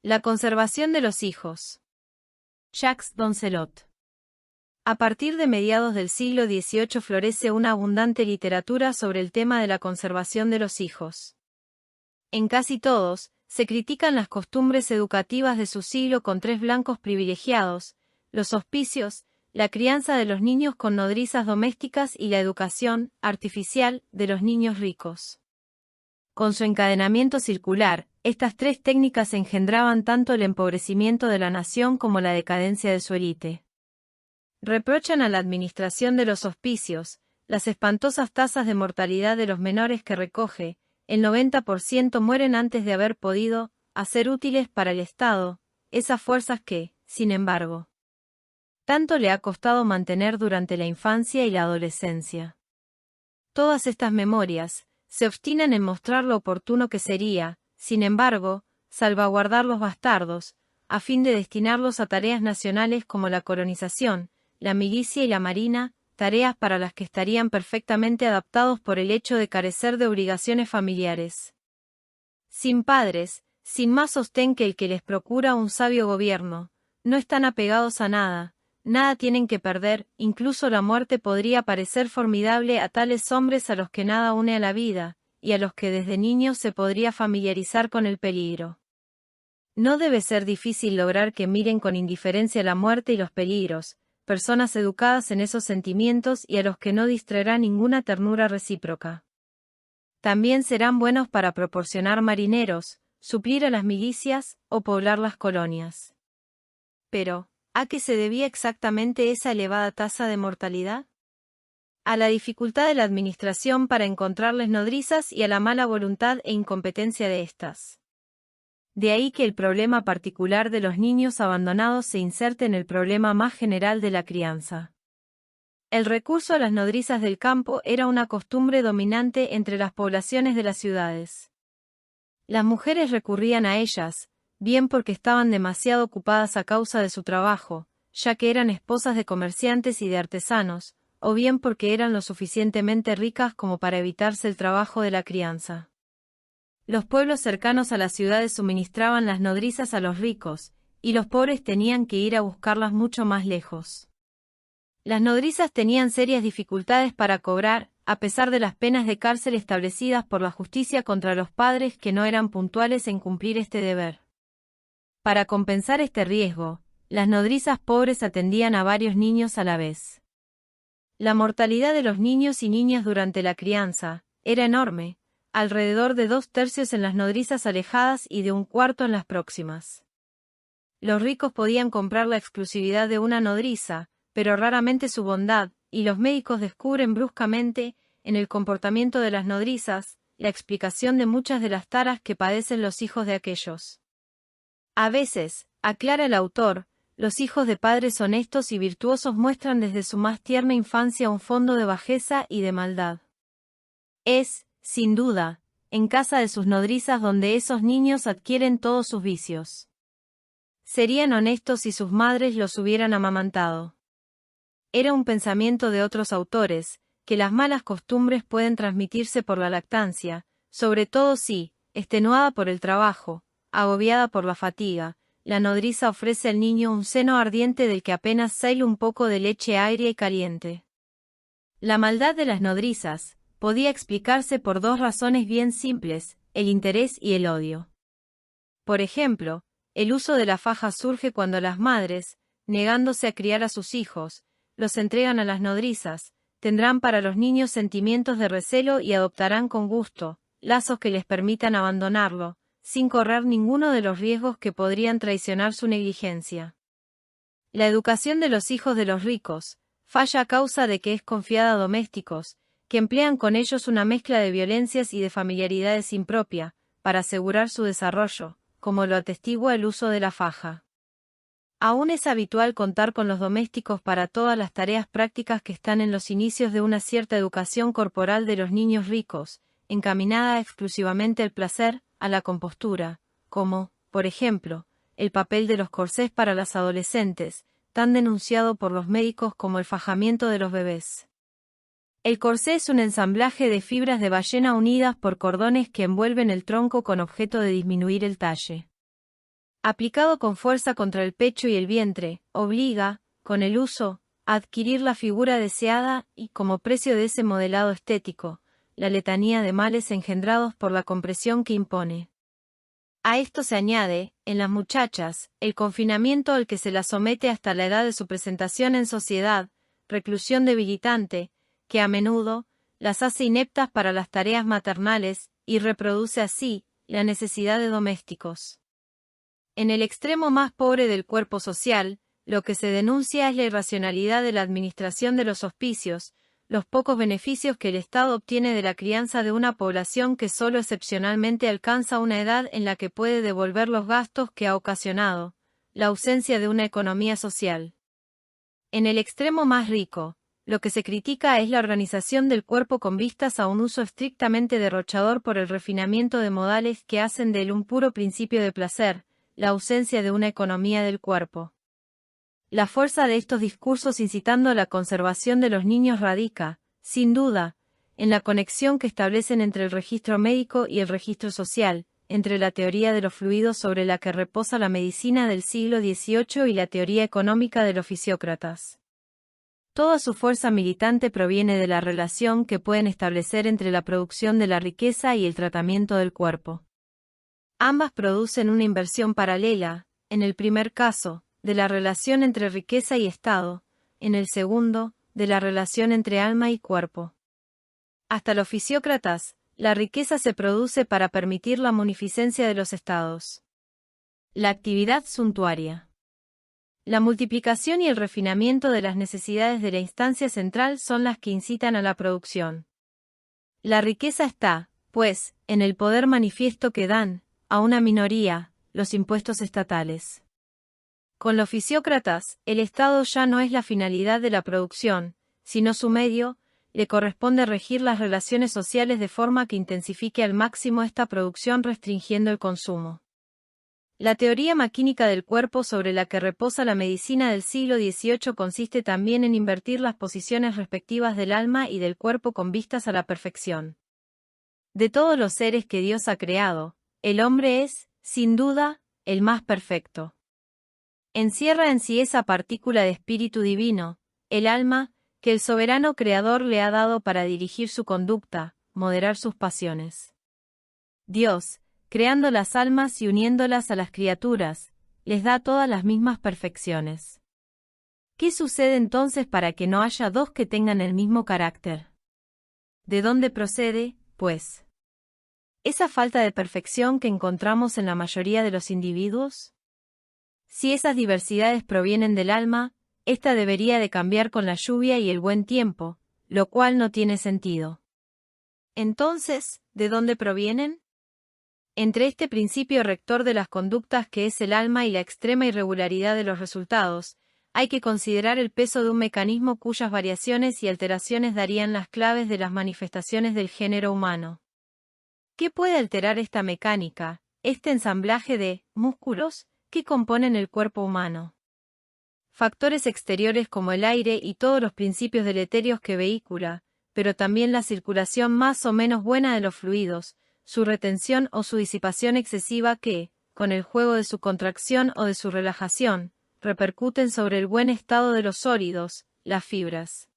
La conservación de los hijos. Jacques Doncelot. A partir de mediados del siglo XVIII florece una abundante literatura sobre el tema de la conservación de los hijos. En casi todos, se critican las costumbres educativas de su siglo con tres blancos privilegiados: los hospicios, la crianza de los niños con nodrizas domésticas y la educación artificial de los niños ricos. Con su encadenamiento circular, estas tres técnicas engendraban tanto el empobrecimiento de la nación como la decadencia de su élite. Reprochan a la administración de los hospicios las espantosas tasas de mortalidad de los menores que recoge. El 90% mueren antes de haber podido hacer útiles para el Estado esas fuerzas que, sin embargo, tanto le ha costado mantener durante la infancia y la adolescencia. Todas estas memorias se obstinan en mostrar lo oportuno que sería, sin embargo, salvaguardar los bastardos, a fin de destinarlos a tareas nacionales como la colonización, la milicia y la marina, tareas para las que estarían perfectamente adaptados por el hecho de carecer de obligaciones familiares. Sin padres, sin más sostén que el que les procura un sabio gobierno, no están apegados a nada, nada tienen que perder, incluso la muerte podría parecer formidable a tales hombres a los que nada une a la vida, y a los que desde niños se podría familiarizar con el peligro. No debe ser difícil lograr que miren con indiferencia la muerte y los peligros, personas educadas en esos sentimientos y a los que no distraerá ninguna ternura recíproca. También serán buenos para proporcionar marineros, suplir a las milicias o poblar las colonias. Pero, ¿a qué se debía exactamente esa elevada tasa de mortalidad? A la dificultad de la administración para encontrarles nodrizas y a la mala voluntad e incompetencia de éstas. De ahí que el problema particular de los niños abandonados se inserte en el problema más general de la crianza. El recurso a las nodrizas del campo era una costumbre dominante entre las poblaciones de las ciudades. Las mujeres recurrían a ellas, bien porque estaban demasiado ocupadas a causa de su trabajo, ya que eran esposas de comerciantes y de artesanos, o bien porque eran lo suficientemente ricas como para evitarse el trabajo de la crianza. Los pueblos cercanos a las ciudades suministraban las nodrizas a los ricos, y los pobres tenían que ir a buscarlas mucho más lejos. Las nodrizas tenían serias dificultades para cobrar, a pesar de las penas de cárcel establecidas por la justicia contra los padres que no eran puntuales en cumplir este deber. Para compensar este riesgo, las nodrizas pobres atendían a varios niños a la vez. La mortalidad de los niños y niñas durante la crianza era enorme, alrededor de 2/3 en las nodrizas alejadas y de 1/4 en las próximas. Los ricos podían comprar la exclusividad de una nodriza, pero raramente su bondad, y los médicos descubren bruscamente, en el comportamiento de las nodrizas, la explicación de muchas de las taras que padecen los hijos de aquellos. A veces, aclara el autor, los hijos de padres honestos y virtuosos muestran desde su más tierna infancia un fondo de bajeza y de maldad. Es, sin duda, en casa de sus nodrizas donde esos niños adquieren todos sus vicios. Serían honestos si sus madres los hubieran amamantado. Era un pensamiento de otros autores, que las malas costumbres pueden transmitirse por la lactancia, sobre todo si, extenuada por el trabajo, agobiada por la fatiga, la nodriza ofrece al niño un seno ardiente del que apenas sale un poco de leche agria y caliente. La maldad de las nodrizas podía explicarse por dos razones bien simples: el interés y el odio. Por ejemplo, el uso de la faja surge cuando las madres, negándose a criar a sus hijos, los entregan a las nodrizas, tendrán para los niños sentimientos de recelo y adoptarán con gusto lazos que les permitan abandonarlo, sin correr ninguno de los riesgos que podrían traicionar su negligencia. La educación de los hijos de los ricos falla a causa de que es confiada a domésticos, que emplean con ellos una mezcla de violencias y de familiaridades impropia, para asegurar su desarrollo, como lo atestigua el uso de la faja. Aún es habitual contar con los domésticos para todas las tareas prácticas que están en los inicios de una cierta educación corporal de los niños ricos, encaminada exclusivamente al placer, a la compostura, como, por ejemplo, el papel de los corsés para las adolescentes, tan denunciado por los médicos como el fajamiento de los bebés. El corsé es un ensamblaje de fibras de ballena unidas por cordones que envuelven el tronco con objeto de disminuir el talle. aplicado con fuerza contra el pecho y el vientre, obliga, con el uso, a adquirir la figura deseada y, como precio de ese modelado estético, la letanía de males engendrados por la compresión que impone. A esto se añade, en las muchachas, el confinamiento al que se las somete hasta la edad de su presentación en sociedad, reclusión debilitante, que a menudo las hace ineptas para las tareas maternales y reproduce así la necesidad de domésticos. En el extremo más pobre del cuerpo social, lo que se denuncia es la irracionalidad de la administración de los hospicios, los pocos beneficios que el Estado obtiene de la crianza de una población que solo excepcionalmente alcanza una edad en la que puede devolver los gastos que ha ocasionado, la ausencia de una economía social. En el extremo más rico, lo que se critica es la organización del cuerpo con vistas a un uso estrictamente derrochador por el refinamiento de modales que hacen de él un puro principio de placer, la ausencia de una economía del cuerpo. La fuerza de estos discursos incitando a la conservación de los niños radica, sin duda, en la conexión que establecen entre el registro médico y el registro social, entre la teoría de los fluidos sobre la que reposa la medicina del siglo XVIII y la teoría económica de los fisiócratas. Toda su fuerza militante proviene de la relación que pueden establecer entre la producción de la riqueza y el tratamiento del cuerpo. Ambas producen una inversión paralela, en el primer caso, de la relación entre riqueza y Estado, en el segundo, de la relación entre alma y cuerpo. Hasta los fisiócratas, la riqueza se produce para permitir la munificencia de los estados. La actividad suntuaria. La multiplicación y el refinamiento de las necesidades de la instancia central son las que incitan a la producción. La riqueza está, pues, en el poder manifiesto que dan, a una minoría, los impuestos estatales. Con los fisiócratas, el Estado ya no es la finalidad de la producción, sino su medio, le corresponde regir las relaciones sociales de forma que intensifique al máximo esta producción restringiendo el consumo. La teoría maquínica del cuerpo sobre la que reposa la medicina del siglo XVIII consiste también en invertir las posiciones respectivas del alma y del cuerpo con vistas a la perfección. De todos los seres que Dios ha creado, el hombre es, sin duda, el más perfecto. Encierra en sí esa partícula de espíritu divino, el alma, que el soberano creador le ha dado para dirigir su conducta, moderar sus pasiones. Dios, creando las almas y uniéndolas a las criaturas, les da todas las mismas perfecciones. ¿Qué sucede entonces para que no haya dos que tengan el mismo carácter? ¿De dónde procede, pues, esa falta de perfección que encontramos en la mayoría de los individuos? Si esas diversidades provienen del alma, ésta debería de cambiar con la lluvia y el buen tiempo, lo cual no tiene sentido. Entonces, ¿de dónde provienen? Entre este principio rector de las conductas que es el alma y la extrema irregularidad de los resultados, hay que considerar el peso de un mecanismo cuyas variaciones y alteraciones darían las claves de las manifestaciones del género humano. ¿Qué puede alterar esta mecánica, este ensamblaje de músculos que componen el cuerpo humano? Factores exteriores como el aire y todos los principios deleterios que vehicula, pero también la circulación más o menos buena de los fluidos, su retención o su disipación excesiva que, con el juego de su contracción o de su relajación, repercuten sobre el buen estado de los sólidos, las fibras.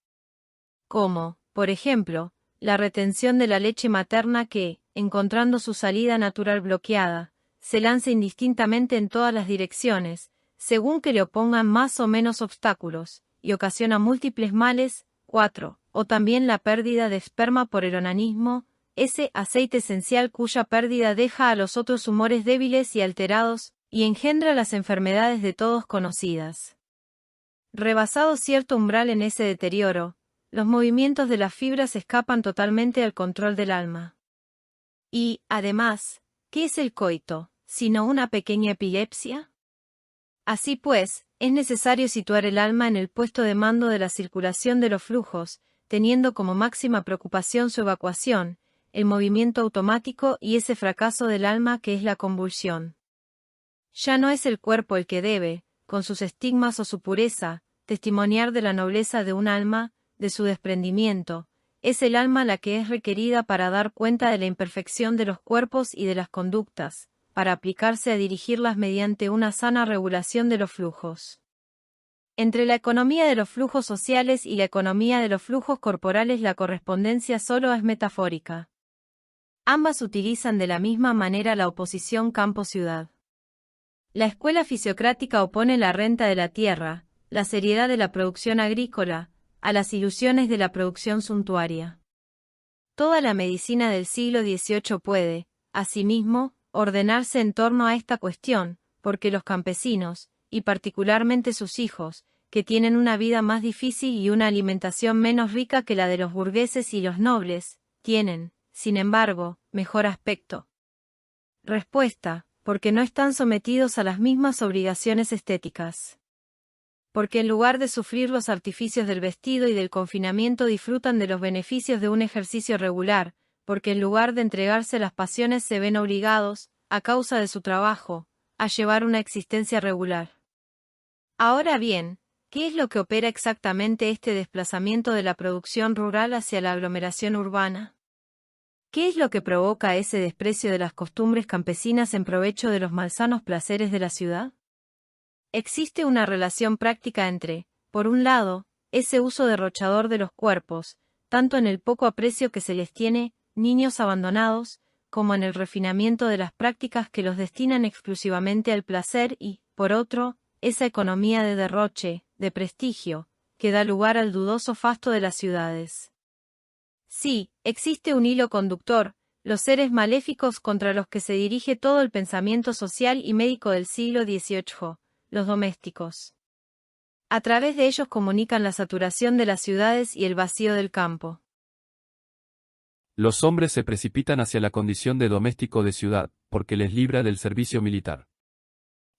Como, por ejemplo, la retención de la leche materna que, encontrando su salida natural bloqueada, se lanza indistintamente en todas las direcciones, según que le opongan más o menos obstáculos, y ocasiona múltiples males. 4. O también la pérdida de esperma por el onanismo, ese aceite esencial cuya pérdida deja a los otros humores débiles y alterados, y engendra las enfermedades de todos conocidas. Rebasado cierto umbral en ese deterioro, los movimientos de las fibras escapan totalmente al control del alma. Y, además, ¿qué es el coito, sino una pequeña epilepsia? Así pues, es necesario situar el alma en el puesto de mando de la circulación de los flujos, teniendo como máxima preocupación su evacuación, el movimiento automático y ese fracaso del alma que es la convulsión. Ya no es el cuerpo el que debe, con sus estigmas o su pureza, testimoniar de la nobleza de un alma, de su desprendimiento, es el alma la que es requerida para dar cuenta de la imperfección de los cuerpos y de las conductas, para aplicarse a dirigirlas mediante una sana regulación de los flujos. Entre la economía de los flujos sociales y la economía de los flujos corporales la correspondencia solo es metafórica. Ambas utilizan de la misma manera la oposición campo-ciudad. La escuela fisiocrática opone la renta de la tierra, la seriedad de la producción agrícola, a las ilusiones de la producción suntuaria. Toda la medicina del siglo XVIII puede, asimismo, ordenarse en torno a esta cuestión, porque los campesinos, y particularmente sus hijos, que tienen una vida más difícil y una alimentación menos rica que la de los burgueses y los nobles, tienen, sin embargo, mejor aspecto. Respuesta: porque no están sometidos a las mismas obligaciones estéticas. Porque en lugar de sufrir los artificios del vestido y del confinamiento disfrutan de los beneficios de un ejercicio regular, porque en lugar de entregarse a las pasiones se ven obligados, a causa de su trabajo, a llevar una existencia regular. Ahora bien, ¿qué es lo que opera exactamente este desplazamiento de la producción rural hacia la aglomeración urbana? ¿Qué es lo que provoca ese desprecio de las costumbres campesinas en provecho de los malsanos placeres de la ciudad? Existe una relación práctica entre, por un lado, ese uso derrochador de los cuerpos, tanto en el poco aprecio que se les tiene, niños abandonados, como en el refinamiento de las prácticas que los destinan exclusivamente al placer y, por otro, esa economía de derroche, de prestigio, que da lugar al dudoso fasto de las ciudades. Sí, existe un hilo conductor, los seres maléficos contra los que se dirige todo el pensamiento social y médico del siglo XVIII, los domésticos. A través de ellos comunican la saturación de las ciudades y el vacío del campo. Los hombres se precipitan hacia la condición de doméstico de ciudad, porque les libra del servicio militar.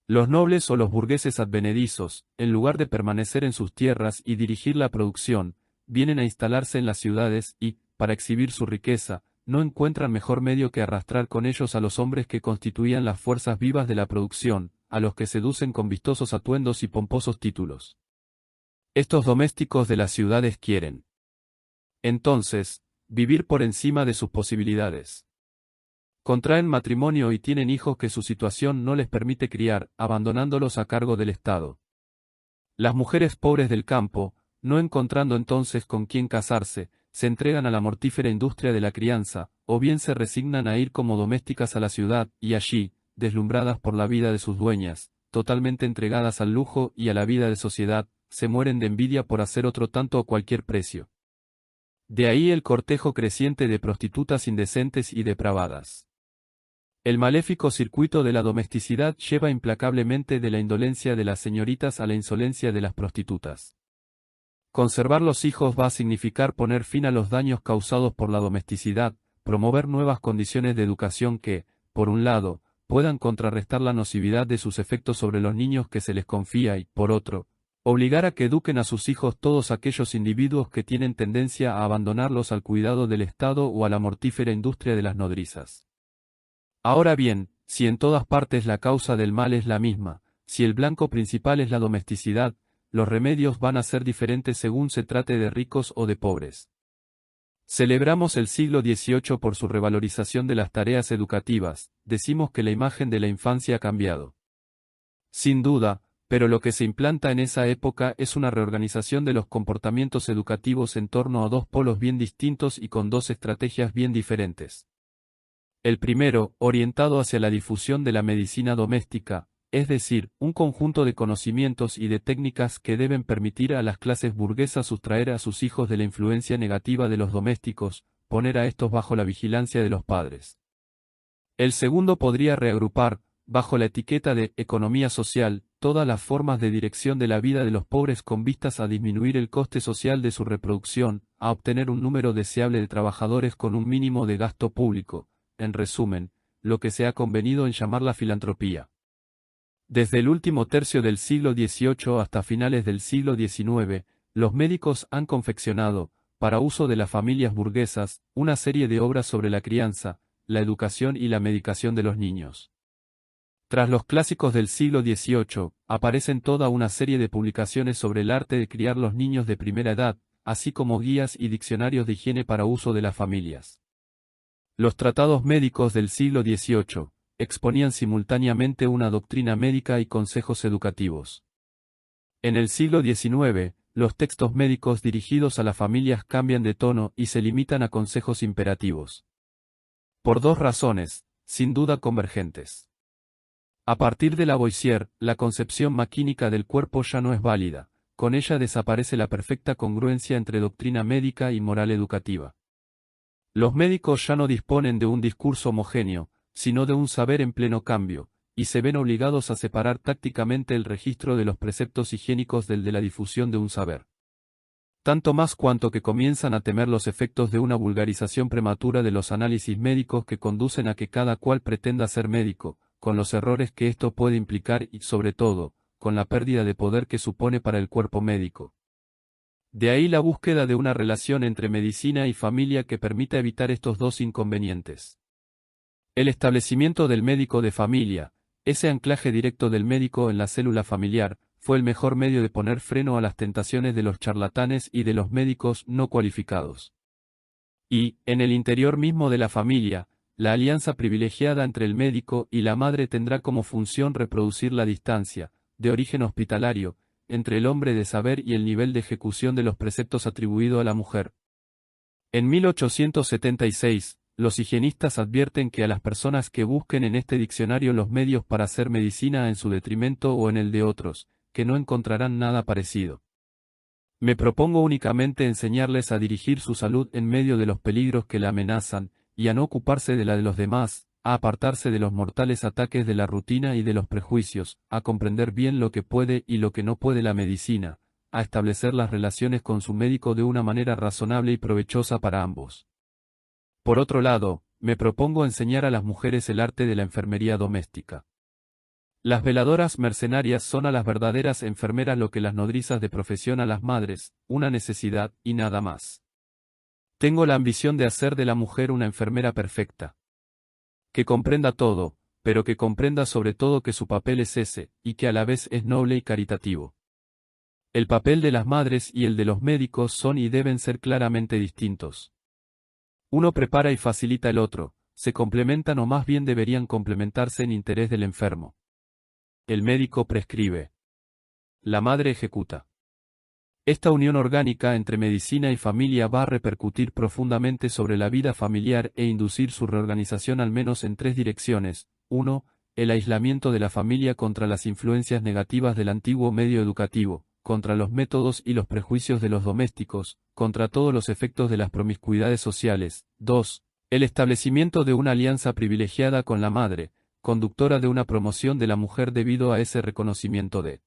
Los nobles o los burgueses advenedizos, en lugar de permanecer en sus tierras y dirigir la producción, vienen a instalarse en las ciudades y, para exhibir su riqueza, no encuentran mejor medio que arrastrar con ellos a los hombres que constituían las fuerzas vivas de la producción, a los que seducen con vistosos atuendos y pomposos títulos. Estos domésticos de las ciudades quieren, entonces, vivir por encima de sus posibilidades. Contraen matrimonio y tienen hijos que su situación no les permite criar, abandonándolos a cargo del Estado. Las mujeres pobres del campo, no encontrando entonces con quién casarse, se entregan a la mortífera industria de la crianza, o bien se resignan a ir como domésticas a la ciudad, y allí, deslumbradas por la vida de sus dueñas, totalmente entregadas al lujo y a la vida de sociedad, se mueren de envidia por hacer otro tanto a cualquier precio. De ahí el cortejo creciente de prostitutas indecentes y depravadas. El maléfico circuito de la domesticidad lleva implacablemente de la indolencia de las señoritas a la insolencia de las prostitutas. Conservar los hijos va a significar poner fin a los daños causados por la domesticidad, promover nuevas condiciones de educación que, por un lado, puedan contrarrestar la nocividad de sus efectos sobre los niños que se les confía y, por otro, obligar a que eduquen a sus hijos todos aquellos individuos que tienen tendencia a abandonarlos al cuidado del Estado o a la mortífera industria de las nodrizas. Ahora bien, si en todas partes la causa del mal es la misma, si el blanco principal es la domesticidad, los remedios van a ser diferentes según se trate de ricos o de pobres. Celebramos el siglo XVIII por su revalorización de las tareas educativas, decimos que la imagen de la infancia ha cambiado. Sin duda, pero lo que se implanta en esa época es una reorganización de los comportamientos educativos en torno a dos polos bien distintos y con dos estrategias bien diferentes. El primero, orientado hacia la difusión de la medicina doméstica, es decir, un conjunto de conocimientos y de técnicas que deben permitir a las clases burguesas sustraer a sus hijos de la influencia negativa de los domésticos, poner a estos bajo la vigilancia de los padres. El segundo podría reagrupar, bajo la etiqueta de economía social, todas las formas de dirección de la vida de los pobres con vistas a disminuir el coste social de su reproducción, a obtener un número deseable de trabajadores con un mínimo de gasto público, en resumen, lo que se ha convenido en llamar la filantropía. Desde el último tercio del siglo XVIII hasta finales del siglo XIX, los médicos han confeccionado, para uso de las familias burguesas, una serie de obras sobre la crianza, la educación y la medicación de los niños. Tras los clásicos del siglo XVIII, aparecen toda una serie de publicaciones sobre el arte de criar los niños de primera edad, así como guías y diccionarios de higiene para uso de las familias. Los tratados médicos del siglo XVIII, exponían simultáneamente una doctrina médica y consejos educativos. En el siglo XIX, los textos médicos dirigidos a las familias cambian de tono y se limitan a consejos imperativos. Por dos razones, sin duda convergentes. A partir de Lavoisier, la concepción maquínica del cuerpo ya no es válida, con ella desaparece la perfecta congruencia entre doctrina médica y moral educativa. Los médicos ya no disponen de un discurso homogéneo, sino de un saber en pleno cambio, y se ven obligados a separar tácticamente el registro de los preceptos higiénicos del de la difusión de un saber. Tanto más cuanto que comienzan a temer los efectos de una vulgarización prematura de los análisis médicos que conducen a que cada cual pretenda ser médico, con los errores que esto puede implicar y, sobre todo, con la pérdida de poder que supone para el cuerpo médico. De ahí la búsqueda de una relación entre medicina y familia que permita evitar estos dos inconvenientes. El establecimiento del médico de familia, ese anclaje directo del médico en la célula familiar, fue el mejor medio de poner freno a las tentaciones de los charlatanes y de los médicos no cualificados. Y, en el interior mismo de la familia, la alianza privilegiada entre el médico y la madre tendrá como función reproducir la distancia, de origen hospitalario, entre el hombre de saber y el nivel de ejecución de los preceptos atribuido a la mujer. En 1876, los higienistas advierten que a las personas que busquen en este diccionario los medios para hacer medicina en su detrimento o en el de otros, que no encontrarán nada parecido. Me propongo únicamente enseñarles a dirigir su salud en medio de los peligros que la amenazan, y a no ocuparse de la de los demás, a apartarse de los mortales ataques de la rutina y de los prejuicios, a comprender bien lo que puede y lo que no puede la medicina, a establecer las relaciones con su médico de una manera razonable y provechosa para ambos. Por otro lado, me propongo enseñar a las mujeres el arte de la enfermería doméstica. Las veladoras mercenarias son a las verdaderas enfermeras lo que las nodrizas de profesión a las madres, una necesidad y nada más. Tengo la ambición de hacer de la mujer una enfermera perfecta. Que comprenda todo, pero que comprenda sobre todo que su papel es ese, y que a la vez es noble y caritativo. El papel de las madres y el de los médicos son y deben ser claramente distintos. Uno prepara y facilita el otro, se complementan o más bien deberían complementarse en interés del enfermo. El médico prescribe. La madre ejecuta. Esta unión orgánica entre medicina y familia va a repercutir profundamente sobre la vida familiar e inducir su reorganización al menos en tres direcciones. 1. El aislamiento de la familia contra las influencias negativas del antiguo medio educativo, contra los métodos y los prejuicios de los domésticos, contra todos los efectos de las promiscuidades sociales. 2. El establecimiento de una alianza privilegiada con la madre, conductora de una promoción de la mujer debido a ese reconocimiento de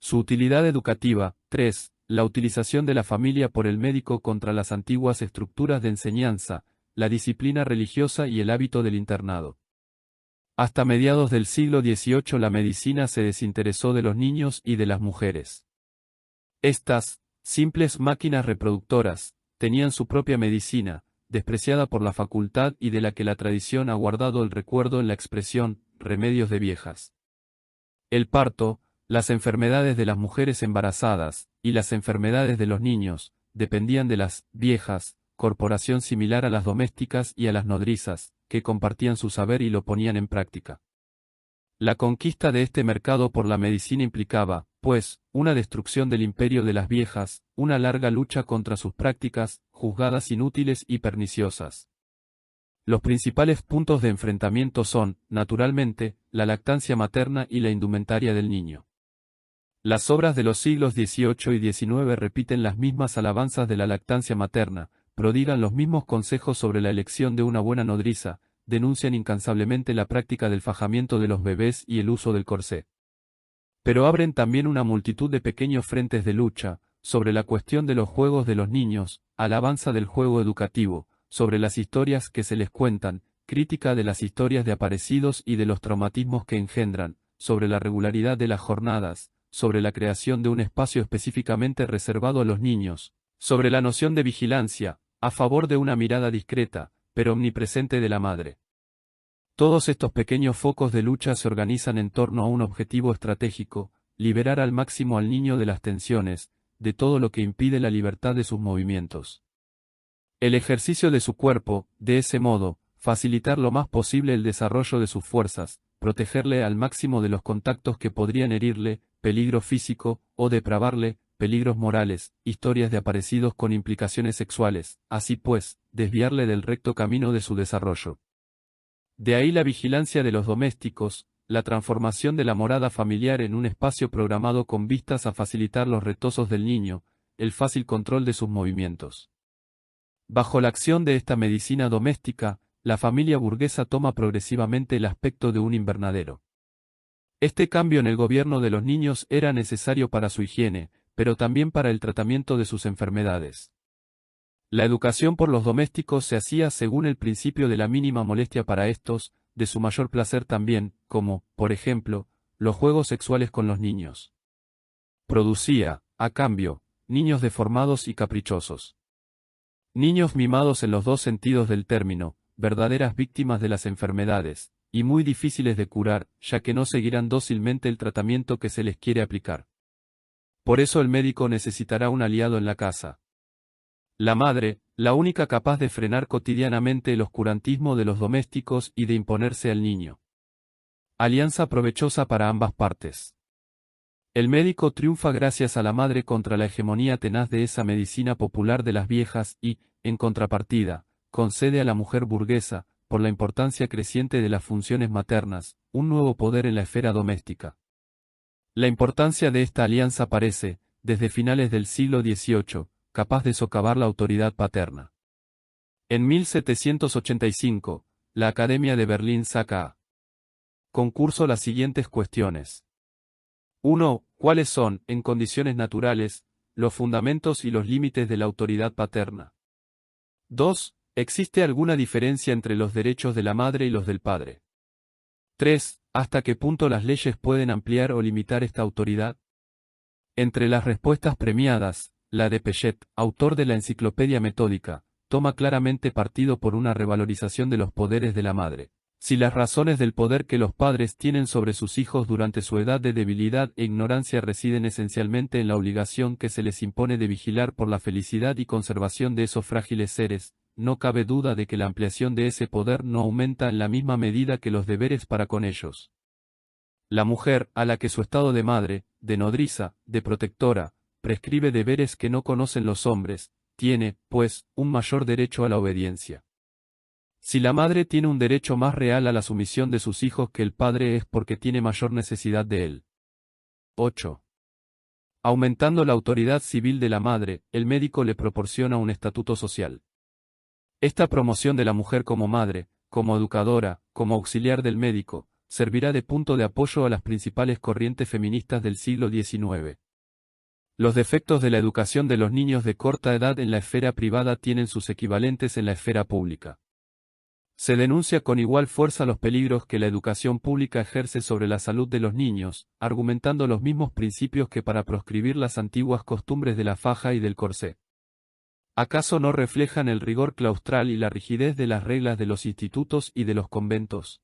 su utilidad educativa. 3. La utilización de la familia por el médico contra las antiguas estructuras de enseñanza, la disciplina religiosa y el hábito del internado. Hasta mediados del siglo XVIII la medicina se desinteresó de los niños y de las mujeres. Estas, simples máquinas reproductoras, tenían su propia medicina, despreciada por la facultad y de la que la tradición ha guardado el recuerdo en la expresión, remedios de viejas. El parto, las enfermedades de las mujeres embarazadas, y las enfermedades de los niños, dependían de las viejas, corporación similar a las domésticas y a las nodrizas, que compartían su saber y lo ponían en práctica. La conquista de este mercado por la medicina implicaba, pues, una destrucción del imperio de las viejas, una larga lucha contra sus prácticas, juzgadas inútiles y perniciosas. Los principales puntos de enfrentamiento son, naturalmente, la lactancia materna y la indumentaria del niño. Las obras de los siglos XVIII y XIX repiten las mismas alabanzas de la lactancia materna, prodigan los mismos consejos sobre la elección de una buena nodriza, denuncian incansablemente la práctica del fajamiento de los bebés y el uso del corsé. Pero abren también una multitud de pequeños frentes de lucha, sobre la cuestión de los juegos de los niños, alabanza del juego educativo, sobre las historias que se les cuentan, crítica de las historias de aparecidos y de los traumatismos que engendran, sobre la regularidad de las jornadas, sobre la creación de un espacio específicamente reservado a los niños, sobre la noción de vigilancia, a favor de una mirada discreta, pero omnipresente de la madre. Todos estos pequeños focos de lucha se organizan en torno a un objetivo estratégico, liberar al máximo al niño de las tensiones, de todo lo que impide la libertad de sus movimientos. El ejercicio de su cuerpo, de ese modo, facilitar lo más posible el desarrollo de sus fuerzas, protegerle al máximo de los contactos que podrían herirle, peligro físico, o depravarle, peligros morales, historias de aparecidos con implicaciones sexuales, así pues, desviarle del recto camino de su desarrollo. De ahí la vigilancia de los domésticos, la transformación de la morada familiar en un espacio programado con vistas a facilitar los retosos del niño, el fácil control de sus movimientos. Bajo la acción de esta medicina doméstica, la familia burguesa toma progresivamente el aspecto de un invernadero. Este cambio en el gobierno de los niños era necesario para su higiene, pero también para el tratamiento de sus enfermedades. La educación por los domésticos se hacía según el principio de la mínima molestia para estos, de su mayor placer también, como, por ejemplo, los juegos sexuales con los niños. Producía, a cambio, niños deformados y caprichosos. Niños mimados en los dos sentidos del término, verdaderas víctimas de las enfermedades, y muy difíciles de curar, ya que no seguirán dócilmente el tratamiento que se les quiere aplicar. Por eso el médico necesitará un aliado en la casa. La madre, la única capaz de frenar cotidianamente el oscurantismo de los domésticos y de imponerse al niño. Alianza provechosa para ambas partes. El médico triunfa gracias a la madre contra la hegemonía tenaz de esa medicina popular de las viejas y, en contrapartida, concede a la mujer burguesa, por la importancia creciente de las funciones maternas, un nuevo poder en la esfera doméstica. La importancia de esta alianza parece, desde finales del siglo XVIII, capaz de socavar la autoridad paterna. En 1785, la Academia de Berlín saca a concurso las siguientes cuestiones. 1. ¿Cuáles son, en condiciones naturales, los fundamentos y los límites de la autoridad paterna? 2. ¿Existe alguna diferencia entre los derechos de la madre y los del padre? 3. ¿Hasta qué punto las leyes pueden ampliar o limitar esta autoridad? Entre las respuestas premiadas, la de Pechet, autor de la Enciclopedia Metódica, toma claramente partido por una revalorización de los poderes de la madre. Si las razones del poder que los padres tienen sobre sus hijos durante su edad de debilidad e ignorancia residen esencialmente en la obligación que se les impone de vigilar por la felicidad y conservación de esos frágiles seres, no cabe duda de que la ampliación de ese poder no aumenta en la misma medida que los deberes para con ellos. La mujer, a la que su estado de madre, de nodriza, de protectora, prescribe deberes que no conocen los hombres, tiene, pues, un mayor derecho a la obediencia. Si la madre tiene un derecho más real a la sumisión de sus hijos que el padre es porque tiene mayor necesidad de él. 8. Aumentando la autoridad civil de la madre, el médico le proporciona un estatuto social. Esta promoción de la mujer como madre, como educadora, como auxiliar del médico, servirá de punto de apoyo a las principales corrientes feministas del siglo XIX. Los defectos de la educación de los niños de corta edad en la esfera privada tienen sus equivalentes en la esfera pública. Se denuncia con igual fuerza los peligros que la educación pública ejerce sobre la salud de los niños, argumentando los mismos principios que para proscribir las antiguas costumbres de la faja y del corsé. ¿Acaso no reflejan el rigor claustral y la rigidez de las reglas de los institutos y de los conventos?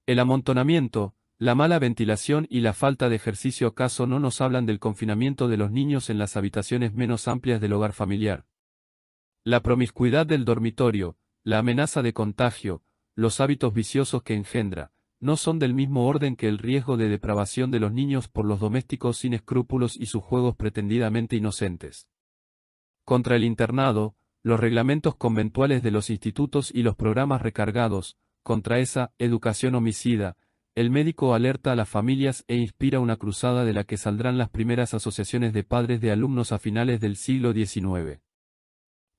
El amontonamiento, la mala ventilación y la falta de ejercicio ¿acaso no nos hablan del confinamiento de los niños en las habitaciones menos amplias del hogar familiar? La promiscuidad del dormitorio, la amenaza de contagio, los hábitos viciosos que engendra, no son del mismo orden que el riesgo de depravación de los niños por los domésticos sin escrúpulos y sus juegos pretendidamente inocentes. Contra el internado, los reglamentos conventuales de los institutos y los programas recargados, contra esa educación homicida, el médico alerta a las familias e inspira una cruzada de la que saldrán las primeras asociaciones de padres de alumnos a finales del siglo XIX.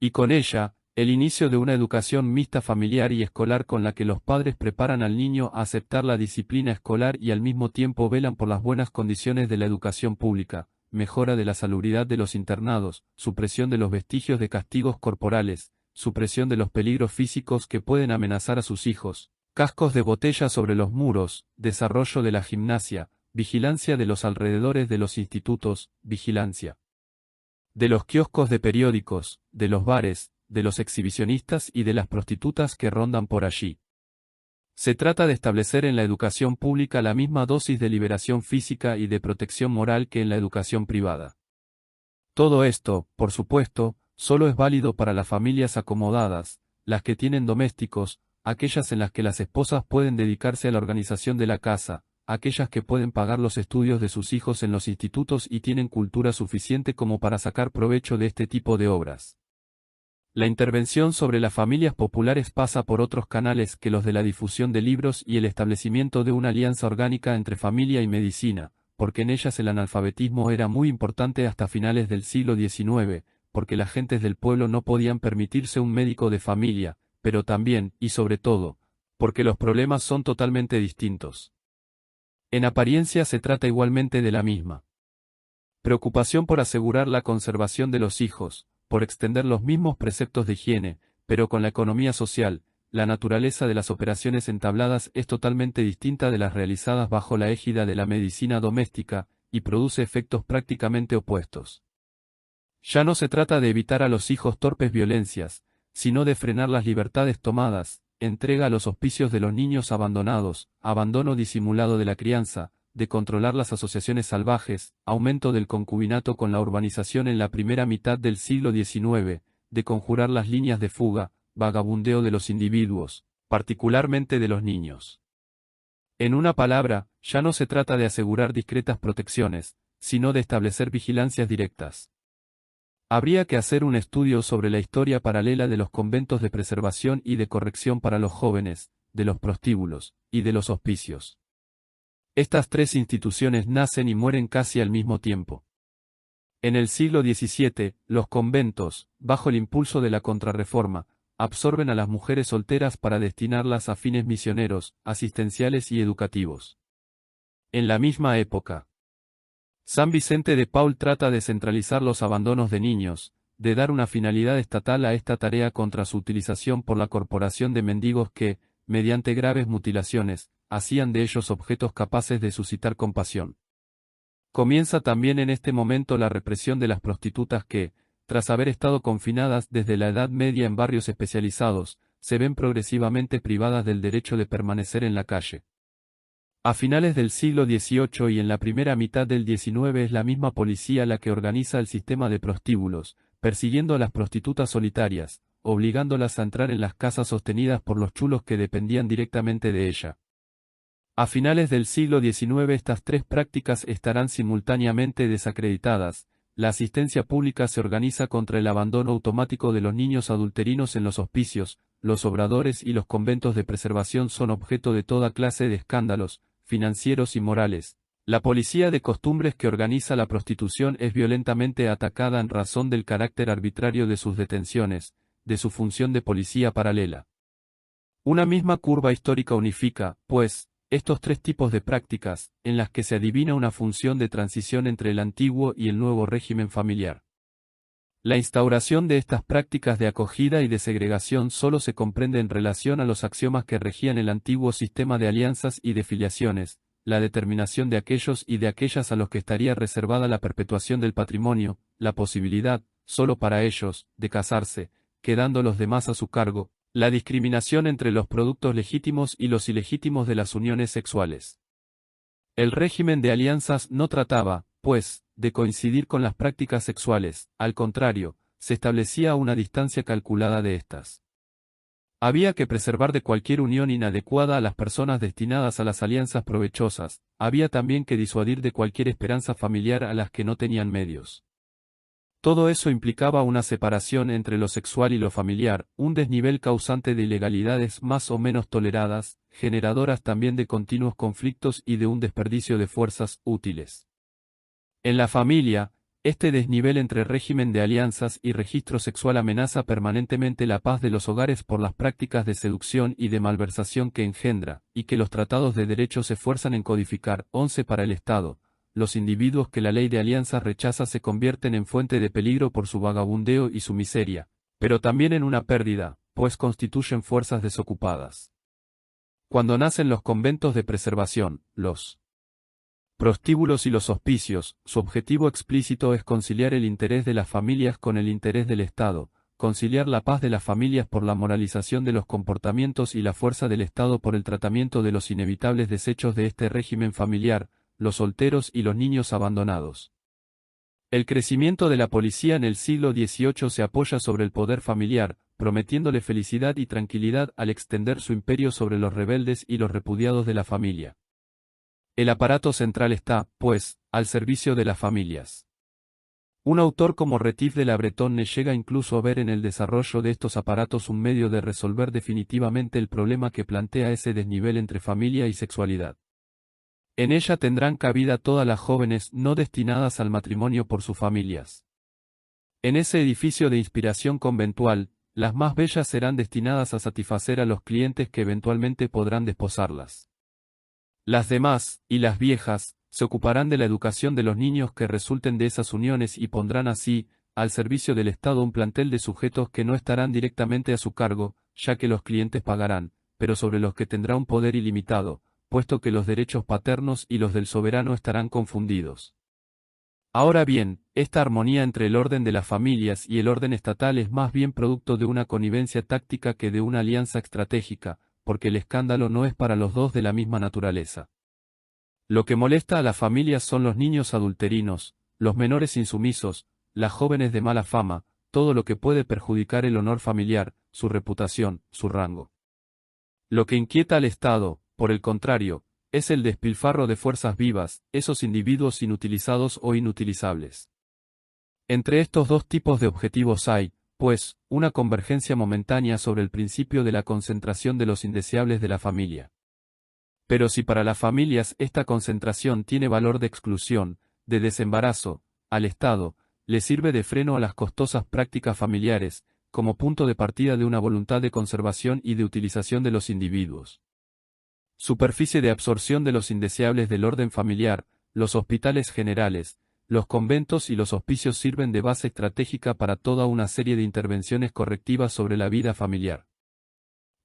Y con ella, el inicio de una educación mixta familiar y escolar con la que los padres preparan al niño a aceptar la disciplina escolar y al mismo tiempo velan por las buenas condiciones de la educación pública, mejora de la salubridad de los internados, supresión de los vestigios de castigos corporales, supresión de los peligros físicos que pueden amenazar a sus hijos, cascos de botella sobre los muros, desarrollo de la gimnasia, vigilancia de los alrededores de los institutos, vigilancia de los kioscos de periódicos, de los bares, de los exhibicionistas y de las prostitutas que rondan por allí. Se trata de establecer en la educación pública la misma dosis de liberación física y de protección moral que en la educación privada. Todo esto, por supuesto, solo es válido para las familias acomodadas, las que tienen domésticos, aquellas en las que las esposas pueden dedicarse a la organización de la casa, aquellas que pueden pagar los estudios de sus hijos en los institutos y tienen cultura suficiente como para sacar provecho de este tipo de obras. La intervención sobre las familias populares pasa por otros canales que los de la difusión de libros y el establecimiento de una alianza orgánica entre familia y medicina, porque en ellas el analfabetismo era muy importante hasta finales del siglo XIX, porque las gentes del pueblo no podían permitirse un médico de familia, pero también, y sobre todo, porque los problemas son totalmente distintos. En apariencia se trata igualmente de la misma preocupación por asegurar la conservación de los hijos, por extender los mismos preceptos de higiene, pero con la economía social, la naturaleza de las operaciones entabladas es totalmente distinta de las realizadas bajo la égida de la medicina doméstica, y produce efectos prácticamente opuestos. Ya no se trata de evitar a los hijos torpes violencias, sino de frenar las libertades tomadas, entrega a los hospicios de los niños abandonados, abandono disimulado de la crianza, de controlar las asociaciones salvajes, aumento del concubinato con la urbanización en la primera mitad del siglo XIX, de conjurar las líneas de fuga, vagabundeo de los individuos, particularmente de los niños. En una palabra, ya no se trata de asegurar discretas protecciones, sino de establecer vigilancias directas. Habría que hacer un estudio sobre la historia paralela de los conventos de preservación y de corrección para los jóvenes, de los prostíbulos, y de los hospicios. Estas tres instituciones nacen y mueren casi al mismo tiempo. En el siglo XVII, los conventos, bajo el impulso de la Contrarreforma, absorben a las mujeres solteras para destinarlas a fines misioneros, asistenciales y educativos. En la misma época, San Vicente de Paul trata de centralizar los abandonos de niños, de dar una finalidad estatal a esta tarea contra su utilización por la corporación de mendigos que, mediante graves mutilaciones, hacían de ellos objetos capaces de suscitar compasión. Comienza también en este momento la represión de las prostitutas que, tras haber estado confinadas desde la Edad Media en barrios especializados, se ven progresivamente privadas del derecho de permanecer en la calle. A finales del siglo XVIII y en la primera mitad del XIX es la misma policía la que organiza el sistema de prostíbulos, persiguiendo a las prostitutas solitarias, obligándolas a entrar en las casas sostenidas por los chulos que dependían directamente de ella. A finales del siglo XIX estas tres prácticas estarán simultáneamente desacreditadas. La asistencia pública se organiza contra el abandono automático de los niños adulterinos en los hospicios, los obradores y los conventos de preservación son objeto de toda clase de escándalos, financieros y morales. La policía de costumbres que organiza la prostitución es violentamente atacada en razón del carácter arbitrario de sus detenciones, de su función de policía paralela. Una misma curva histórica unifica, pues, estos tres tipos de prácticas, en las que se adivina una función de transición entre el antiguo y el nuevo régimen familiar. La instauración de estas prácticas de acogida y de segregación solo se comprende en relación a los axiomas que regían el antiguo sistema de alianzas y de filiaciones, la determinación de aquellos y de aquellas a los que estaría reservada la perpetuación del patrimonio, la posibilidad, solo para ellos, de casarse, quedando los demás a su cargo, la discriminación entre los productos legítimos y los ilegítimos de las uniones sexuales. El régimen de alianzas no trataba, pues, de coincidir con las prácticas sexuales, al contrario, se establecía una distancia calculada de estas. Había que preservar de cualquier unión inadecuada a las personas destinadas a las alianzas provechosas, había también que disuadir de cualquier esperanza familiar a las que no tenían medios. Todo eso implicaba una separación entre lo sexual y lo familiar, un desnivel causante de ilegalidades más o menos toleradas, generadoras también de continuos conflictos y de un desperdicio de fuerzas útiles. En la familia, este desnivel entre régimen de alianzas y registro sexual amenaza permanentemente la paz de los hogares por las prácticas de seducción y de malversación que engendra, y que los tratados de derecho se esfuerzan en codificar. 11 Para el Estado, los individuos que la ley de alianzas rechaza se convierten en fuente de peligro por su vagabundeo y su miseria, pero también en una pérdida, pues constituyen fuerzas desocupadas. Cuando nacen los conventos de preservación, los prostíbulos y los hospicios, su objetivo explícito es conciliar el interés de las familias con el interés del Estado, conciliar la paz de las familias por la moralización de los comportamientos y la fuerza del Estado por el tratamiento de los inevitables desechos de este régimen familiar, los solteros y los niños abandonados. El crecimiento de la policía en el siglo XVIII se apoya sobre el poder familiar, prometiéndole felicidad y tranquilidad al extender su imperio sobre los rebeldes y los repudiados de la familia. El aparato central está, pues, al servicio de las familias. Un autor como Retief de la Bretonne llega incluso a ver en el desarrollo de estos aparatos un medio de resolver definitivamente el problema que plantea ese desnivel entre familia y sexualidad. En ella tendrán cabida todas las jóvenes no destinadas al matrimonio por sus familias. En ese edificio de inspiración conventual, las más bellas serán destinadas a satisfacer a los clientes que eventualmente podrán desposarlas. Las demás, y las viejas, se ocuparán de la educación de los niños que resulten de esas uniones y pondrán así, al servicio del Estado un plantel de sujetos que no estarán directamente a su cargo, ya que los clientes pagarán, pero sobre los que tendrá un poder ilimitado, puesto que los derechos paternos y los del soberano estarán confundidos. Ahora bien, esta armonía entre el orden de las familias y el orden estatal es más bien producto de una connivencia táctica que de una alianza estratégica, porque el escándalo no es para los dos de la misma naturaleza. Lo que molesta a las familias son los niños adulterinos, los menores insumisos, las jóvenes de mala fama, todo lo que puede perjudicar el honor familiar, su reputación, su rango. Lo que inquieta al Estado, por el contrario, es el despilfarro de fuerzas vivas, esos individuos inutilizados o inutilizables. Entre estos dos tipos de objetivos hay, pues, una convergencia momentánea sobre el principio de la concentración de los indeseables de la familia. Pero si para las familias esta concentración tiene valor de exclusión, de desembarazo, al Estado, le sirve de freno a las costosas prácticas familiares, como punto de partida de una voluntad de conservación y de utilización de los individuos. Superficie de absorción de los indeseables del orden familiar, los hospitales generales, los conventos y los hospicios sirven de base estratégica para toda una serie de intervenciones correctivas sobre la vida familiar.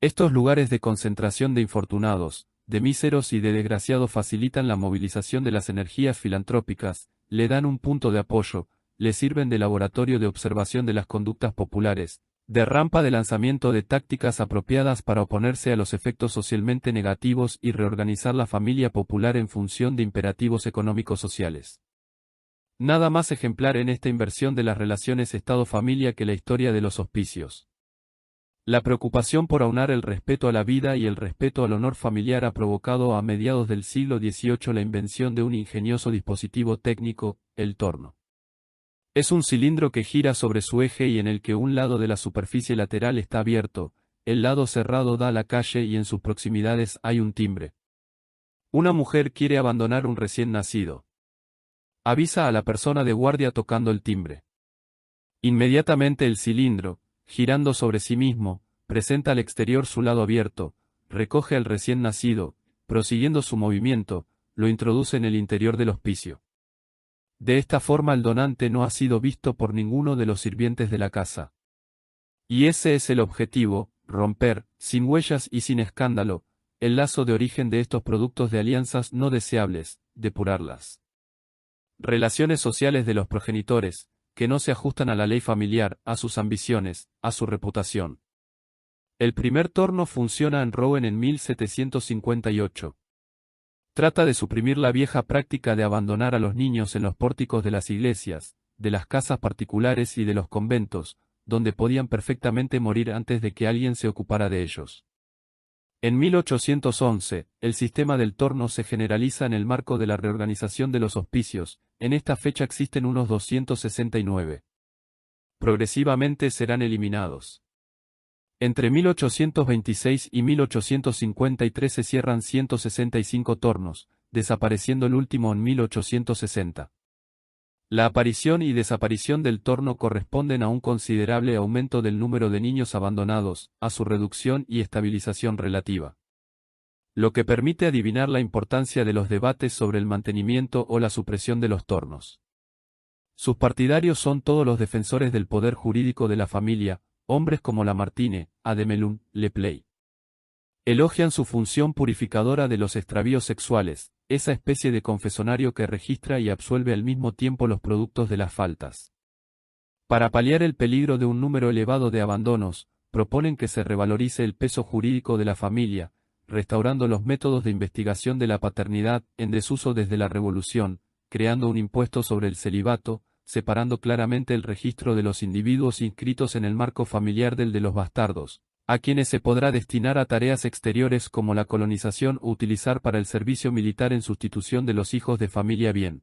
Estos lugares de concentración de infortunados, de míseros y de desgraciados facilitan la movilización de las energías filantrópicas, le dan un punto de apoyo, le sirven de laboratorio de observación de las conductas populares, de rampa de lanzamiento de tácticas apropiadas para oponerse a los efectos socialmente negativos y reorganizar la familia popular en función de imperativos económicos sociales. Nada más ejemplar en esta inversión de las relaciones Estado-familia que la historia de los hospicios. La preocupación por aunar el respeto a la vida y el respeto al honor familiar ha provocado a mediados del siglo XVIII la invención de un ingenioso dispositivo técnico, el torno. Es un cilindro que gira sobre su eje y en el que un lado de la superficie lateral está abierto, el lado cerrado da a la calle y en sus proximidades hay un timbre. Una mujer quiere abandonar un recién nacido. Avisa a la persona de guardia tocando el timbre. Inmediatamente el cilindro, girando sobre sí mismo, presenta al exterior su lado abierto, recoge al recién nacido, prosiguiendo su movimiento, lo introduce en el interior del hospicio. De esta forma el donante no ha sido visto por ninguno de los sirvientes de la casa. Y ese es el objetivo, romper, sin huellas y sin escándalo, el lazo de origen de estos productos de alianzas no deseables, depurarlas. Relaciones sociales de los progenitores, que no se ajustan a la ley familiar, a sus ambiciones, a su reputación. El primer torno funciona en Rouen en 1758. Trata de suprimir la vieja práctica de abandonar a los niños en los pórticos de las iglesias, de las casas particulares y de los conventos, donde podían perfectamente morir antes de que alguien se ocupara de ellos. En 1811, el sistema del torno se generaliza en el marco de la reorganización de los hospicios, en esta fecha existen unos 269. Progresivamente serán eliminados. Entre 1826 y 1853 se cierran 165 tornos, desapareciendo el último en 1860. La aparición y desaparición del torno corresponden a un considerable aumento del número de niños abandonados, a su reducción y estabilización relativa. Lo que permite adivinar la importancia de los debates sobre el mantenimiento o la supresión de los tornos. Sus partidarios son todos los defensores del poder jurídico de la familia, hombres como Lamartine, Ademelun, Lepley. Elogian su función purificadora de los extravíos sexuales, esa especie de confesonario que registra y absuelve al mismo tiempo los productos de las faltas. Para paliar el peligro de un número elevado de abandonos, proponen que se revalorice el peso jurídico de la familia, restaurando los métodos de investigación de la paternidad, en desuso desde la Revolución, creando un impuesto sobre el celibato, separando claramente el registro de los individuos inscritos en el marco familiar del de los bastardos, a quienes se podrá destinar a tareas exteriores como la colonización o utilizar para el servicio militar en sustitución de los hijos de familia bien.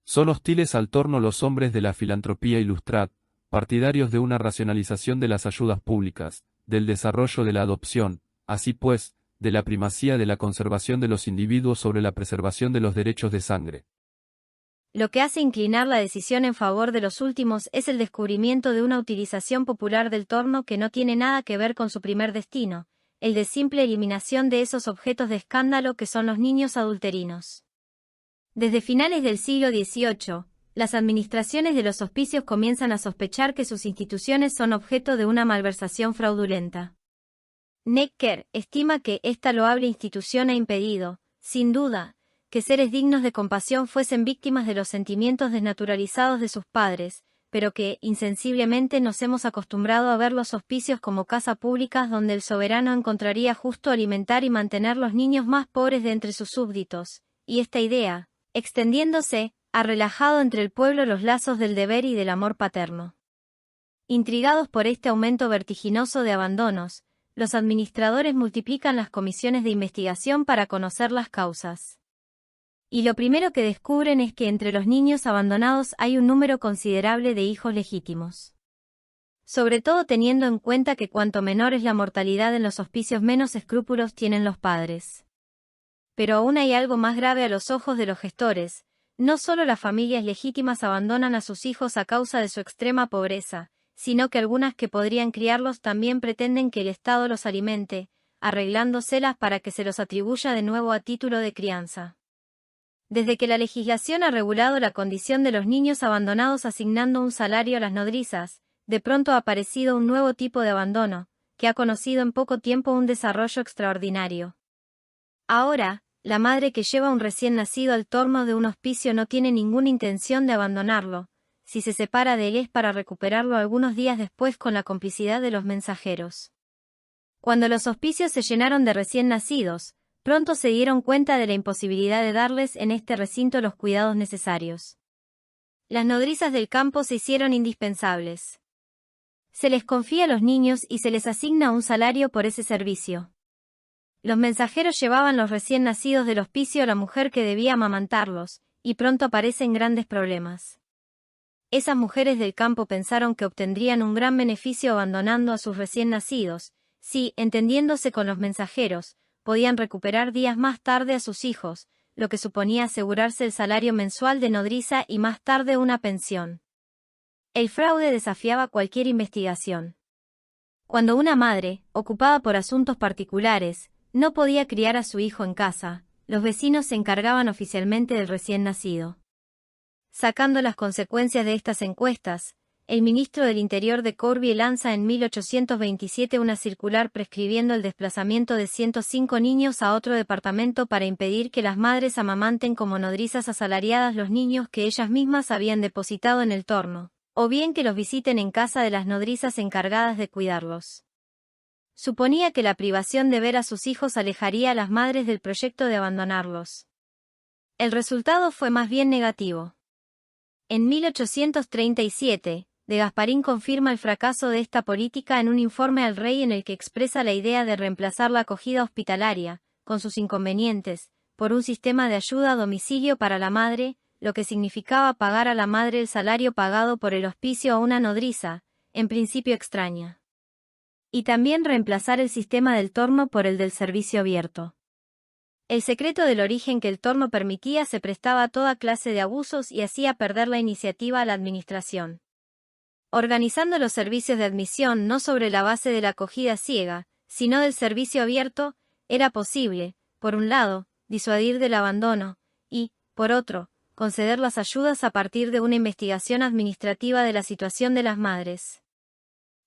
Son hostiles al torno los hombres de la filantropía ilustrad, partidarios de una racionalización de las ayudas públicas, del desarrollo de la adopción, así pues, de la primacía de la conservación de los individuos sobre la preservación de los derechos de sangre. Lo que hace inclinar la decisión en favor de los últimos es el descubrimiento de una utilización popular del torno que no tiene nada que ver con su primer destino, el de simple eliminación de esos objetos de escándalo que son los niños adulterinos. Desde finales del siglo XVIII, las administraciones de los hospicios comienzan a sospechar que sus instituciones son objeto de una malversación fraudulenta. Necker estima que esta loable institución ha impedido, sin duda, que seres dignos de compasión fuesen víctimas de los sentimientos desnaturalizados de sus padres, pero que, insensiblemente, nos hemos acostumbrado a ver los hospicios como casa públicas donde el soberano encontraría justo alimentar y mantener los niños más pobres de entre sus súbditos, y esta idea, extendiéndose, ha relajado entre el pueblo los lazos del deber y del amor paterno. Intrigados por este aumento vertiginoso de abandonos, los administradores multiplican las comisiones de investigación para conocer las causas. Y lo primero que descubren es que entre los niños abandonados hay un número considerable de hijos legítimos. Sobre todo teniendo en cuenta que cuanto menor es la mortalidad en los hospicios, menos escrúpulos tienen los padres. Pero aún hay algo más grave a los ojos de los gestores. No solo las familias legítimas abandonan a sus hijos a causa de su extrema pobreza, sino que algunas que podrían criarlos también pretenden que el Estado los alimente, arreglándoselas para que se los atribuya de nuevo a título de crianza. Desde que la legislación ha regulado la condición de los niños abandonados asignando un salario a las nodrizas, de pronto ha aparecido un nuevo tipo de abandono, que ha conocido en poco tiempo un desarrollo extraordinario. Ahora, la madre que lleva un recién nacido al torno de un hospicio no tiene ninguna intención de abandonarlo. Si se separa de él es para recuperarlo algunos días después con la complicidad de los mensajeros. Cuando los hospicios se llenaron de recién nacidos, pronto se dieron cuenta de la imposibilidad de darles en este recinto los cuidados necesarios. Las nodrizas del campo se hicieron indispensables. Se les confía a los niños y se les asigna un salario por ese servicio. Los mensajeros llevaban los recién nacidos del hospicio a la mujer que debía amamantarlos, y pronto aparecen grandes problemas. Esas mujeres del campo pensaron que obtendrían un gran beneficio abandonando a sus recién nacidos, si, entendiéndose con los mensajeros, podían recuperar días más tarde a sus hijos, lo que suponía asegurarse el salario mensual de nodriza y más tarde una pensión. El fraude desafiaba cualquier investigación. Cuando una madre, ocupada por asuntos particulares, no podía criar a su hijo en casa, los vecinos se encargaban oficialmente del recién nacido. Sacando las consecuencias de estas encuestas, el ministro del Interior de Corbie lanza en 1827 una circular prescribiendo el desplazamiento de 105 niños a otro departamento para impedir que las madres amamanten como nodrizas asalariadas los niños que ellas mismas habían depositado en el torno, o bien que los visiten en casa de las nodrizas encargadas de cuidarlos. Suponía que la privación de ver a sus hijos alejaría a las madres del proyecto de abandonarlos. El resultado fue más bien negativo. En 1837, de Gasparín confirma el fracaso de esta política en un informe al rey en el que expresa la idea de reemplazar la acogida hospitalaria, con sus inconvenientes, por un sistema de ayuda a domicilio para la madre, lo que significaba pagar a la madre el salario pagado por el hospicio a una nodriza, en principio extraña. Y también reemplazar el sistema del torno por el del servicio abierto. El secreto del origen que el torno permitía se prestaba a toda clase de abusos y hacía perder la iniciativa a la administración. Organizando los servicios de admisión no sobre la base de la acogida ciega, sino del servicio abierto, era posible, por un lado, disuadir del abandono, y, por otro, conceder las ayudas a partir de una investigación administrativa de la situación de las madres.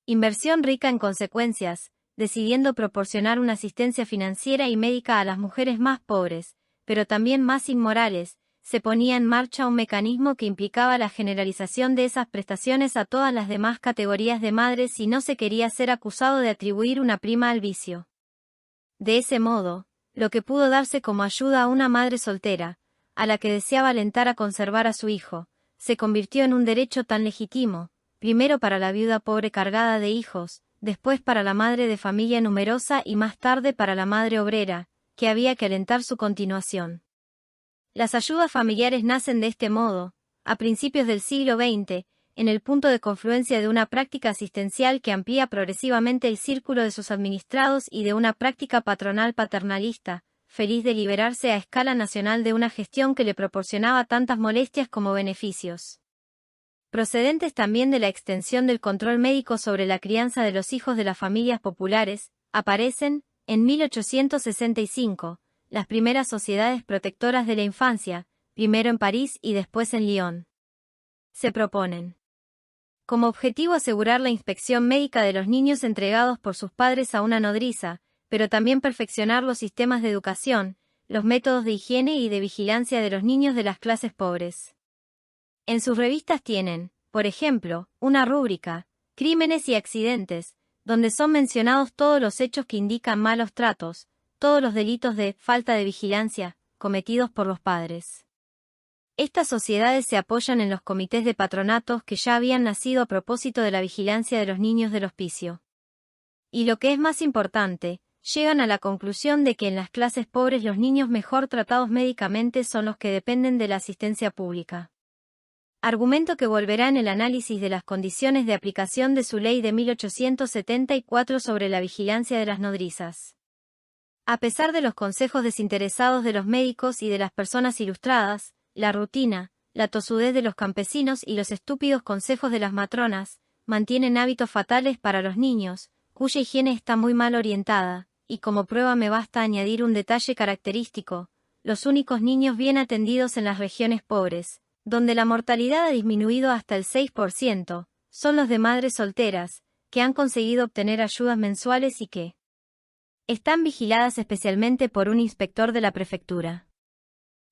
Inversión rica en consecuencias, decidiendo proporcionar una asistencia financiera y médica a las mujeres más pobres, pero también más inmorales, se ponía en marcha un mecanismo que implicaba la generalización de esas prestaciones a todas las demás categorías de madres si no se quería ser acusado de atribuir una prima al vicio. De ese modo, lo que pudo darse como ayuda a una madre soltera, a la que deseaba alentar a conservar a su hijo, se convirtió en un derecho tan legítimo, primero para la viuda pobre cargada de hijos, después para la madre de familia numerosa y más tarde para la madre obrera, que había que alentar su continuación. Las ayudas familiares nacen de este modo, a principios del siglo XX, en el punto de confluencia de una práctica asistencial que amplía progresivamente el círculo de sus administrados y de una práctica patronal paternalista, feliz de liberarse a escala nacional de una gestión que le proporcionaba tantas molestias como beneficios. Procedentes también de la extensión del control médico sobre la crianza de los hijos de las familias populares, aparecen, en 1865, las primeras sociedades protectoras de la infancia, primero en París y después en Lyon. Se proponen como objetivo asegurar la inspección médica de los niños entregados por sus padres a una nodriza, pero también perfeccionar los sistemas de educación, los métodos de higiene y de vigilancia de los niños de las clases pobres. En sus revistas tienen, por ejemplo, una rúbrica, Crímenes y accidentes, donde son mencionados todos los hechos que indican malos tratos, todos los delitos de falta de vigilancia, cometidos por los padres. Estas sociedades se apoyan en los comités de patronatos que ya habían nacido a propósito de la vigilancia de los niños del hospicio. Y lo que es más importante, llegan a la conclusión de que en las clases pobres los niños mejor tratados médicamente son los que dependen de la asistencia pública. Argumento que volverá en el análisis de las condiciones de aplicación de su ley de 1874 sobre la vigilancia de las nodrizas. A pesar de los consejos desinteresados de los médicos y de las personas ilustradas, la rutina, la tosudez de los campesinos y los estúpidos consejos de las matronas, mantienen hábitos fatales para los niños, cuya higiene está muy mal orientada, y como prueba me basta añadir un detalle característico: los únicos niños bien atendidos en las regiones pobres, donde la mortalidad ha disminuido hasta el 6%, son los de madres solteras, que han conseguido obtener ayudas mensuales y que están vigiladas especialmente por un inspector de la prefectura,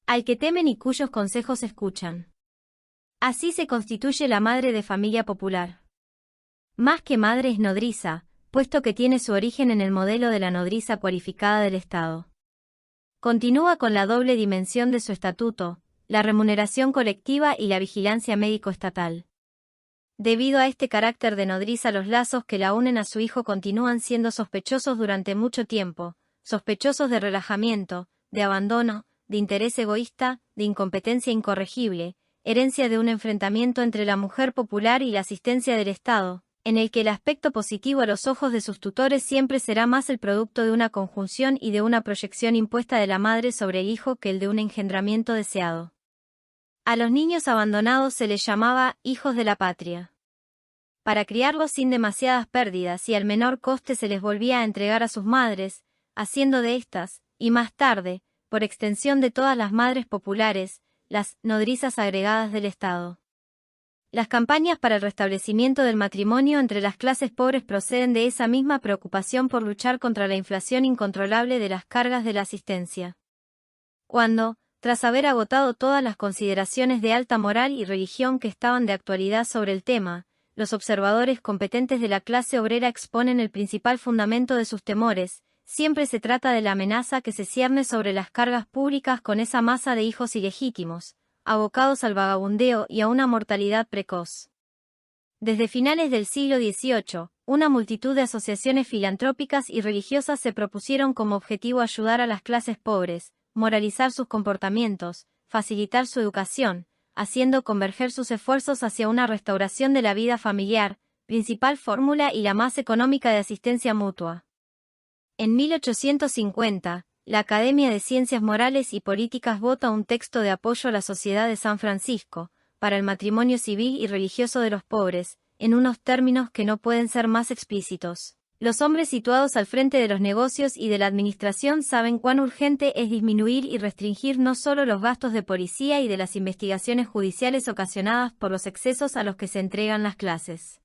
al que temen y cuyos consejos escuchan. Así se constituye la madre de familia popular. Más que madre es nodriza, puesto que tiene su origen en el modelo de la nodriza cualificada del Estado. Continúa con la doble dimensión de su estatuto, la remuneración colectiva y la vigilancia médico-estatal. Debido a este carácter de nodriza, los lazos que la unen a su hijo continúan siendo sospechosos durante mucho tiempo, sospechosos de relajamiento, de abandono, de interés egoísta, de incompetencia incorregible, herencia de un enfrentamiento entre la mujer popular y la asistencia del Estado, en el que el aspecto positivo a los ojos de sus tutores siempre será más el producto de una conjunción y de una proyección impuesta de la madre sobre el hijo que el de un engendramiento deseado. A los niños abandonados se les llamaba hijos de la patria. Para criarlos sin demasiadas pérdidas y al menor coste se les volvía a entregar a sus madres, haciendo de estas, y más tarde, por extensión de todas las madres populares, las nodrizas agregadas del Estado. Las campañas para el restablecimiento del matrimonio entre las clases pobres proceden de esa misma preocupación por luchar contra la inflación incontrolable de las cargas de la asistencia. Cuando, tras haber agotado todas las consideraciones de alta moral y religión que estaban de actualidad sobre el tema, los observadores competentes de la clase obrera exponen el principal fundamento de sus temores, siempre se trata de la amenaza que se cierne sobre las cargas públicas con esa masa de hijos ilegítimos, abocados al vagabundeo y a una mortalidad precoz. Desde finales del siglo XVIII, una multitud de asociaciones filantrópicas y religiosas se propusieron como objetivo ayudar a las clases pobres, moralizar sus comportamientos, facilitar su educación, haciendo converger sus esfuerzos hacia una restauración de la vida familiar, principal fórmula y la más económica de asistencia mutua. En 1850, la Academia de Ciencias Morales y Políticas vota un texto de apoyo a la Sociedad de San Francisco, para el matrimonio civil y religioso de los pobres, en unos términos que no pueden ser más explícitos. Los hombres situados al frente de los negocios y de la administración saben cuán urgente es disminuir y restringir no solo los gastos de policía y de las investigaciones judiciales ocasionadas por los excesos a los que se entregan las clases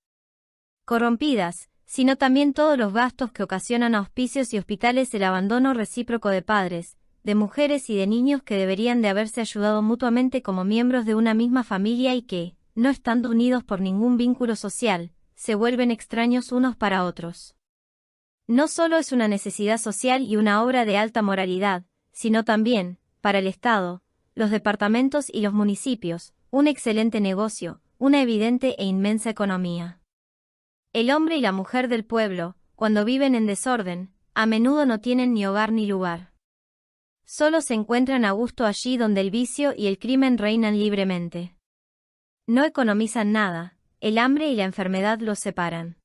corrompidas, sino también todos los gastos que ocasionan a hospicios y hospitales el abandono recíproco de padres, de mujeres y de niños que deberían de haberse ayudado mutuamente como miembros de una misma familia y que, no estando unidos por ningún vínculo social, se vuelven extraños unos para otros. No solo es una necesidad social y una obra de alta moralidad, sino también, para el Estado, los departamentos y los municipios, un excelente negocio, una evidente e inmensa economía. El hombre y la mujer del pueblo, cuando viven en desorden, a menudo no tienen ni hogar ni lugar. Solo se encuentran a gusto allí donde el vicio y el crimen reinan libremente. No economizan nada, el hambre y la enfermedad los separan.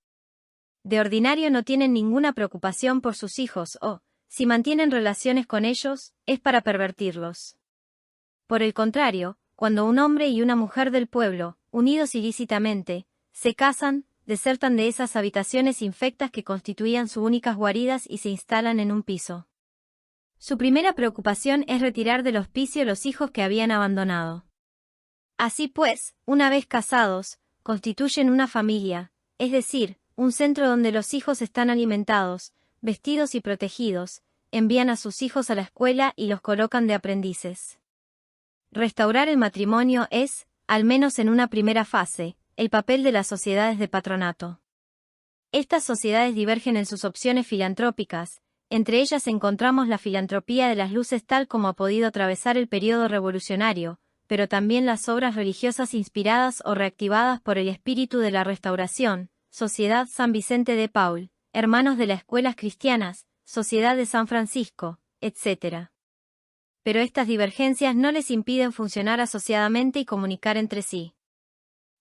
De ordinario no tienen ninguna preocupación por sus hijos o, si mantienen relaciones con ellos, es para pervertirlos. Por el contrario, cuando un hombre y una mujer del pueblo, unidos ilícitamente, se casan, desertan de esas habitaciones infectas que constituían sus únicas guaridas y se instalan en un piso. Su primera preocupación es retirar del hospicio los hijos que habían abandonado. Así pues, una vez casados, constituyen una familia, es decir, un centro donde los hijos están alimentados, vestidos y protegidos, envían a sus hijos a la escuela y los colocan de aprendices. Restaurar el matrimonio es, al menos en una primera fase, el papel de las sociedades de patronato. Estas sociedades divergen en sus opciones filantrópicas, entre ellas encontramos la filantropía de las luces tal como ha podido atravesar el período revolucionario, pero también las obras religiosas inspiradas o reactivadas por el espíritu de la Restauración, Sociedad San Vicente de Paul, Hermanos de las Escuelas Cristianas, Sociedad de San Francisco, etc. Pero estas divergencias no les impiden funcionar asociadamente y comunicar entre sí.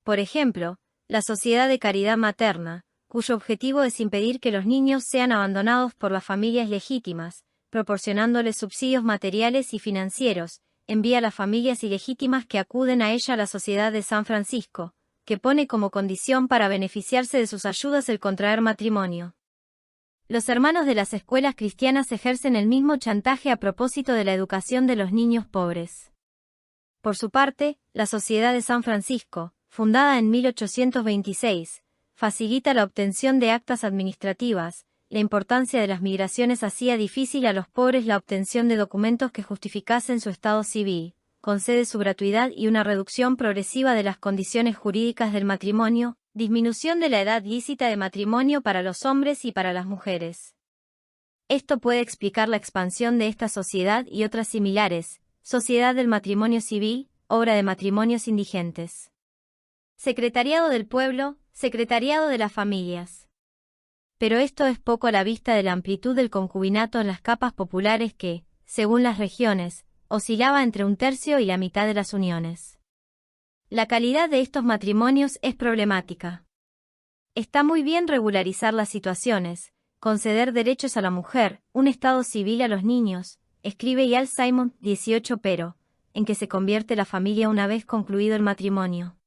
Por ejemplo, la Sociedad de Caridad Materna, cuyo objetivo es impedir que los niños sean abandonados por las familias legítimas, proporcionándoles subsidios materiales y financieros, envía a las familias ilegítimas que acuden a ella a la Sociedad de San Francisco, que pone como condición para beneficiarse de sus ayudas el contraer matrimonio. Los hermanos de las escuelas cristianas ejercen el mismo chantaje a propósito de la educación de los niños pobres. Por su parte, la Sociedad de San Francisco, fundada en 1826, facilita la obtención de actas administrativas. La importancia de las migraciones hacía difícil a los pobres la obtención de documentos que justificasen su estado civil, concede su gratuidad y una reducción progresiva de las condiciones jurídicas del matrimonio, disminución de la edad lícita de matrimonio para los hombres y para las mujeres. Esto puede explicar la expansión de esta sociedad y otras similares, Sociedad del Matrimonio Civil, Obra de Matrimonios Indigentes. Secretariado del Pueblo, Secretariado de las Familias. Pero esto es poco a la vista de la amplitud del concubinato en las capas populares que, según las regiones, oscilaba entre un tercio y la mitad de las uniones. La calidad de estos matrimonios es problemática. Está muy bien regularizar las situaciones, conceder derechos a la mujer, un estado civil a los niños, escribe Ian Simon 18 pero, en que se convierte la familia una vez concluido el matrimonio.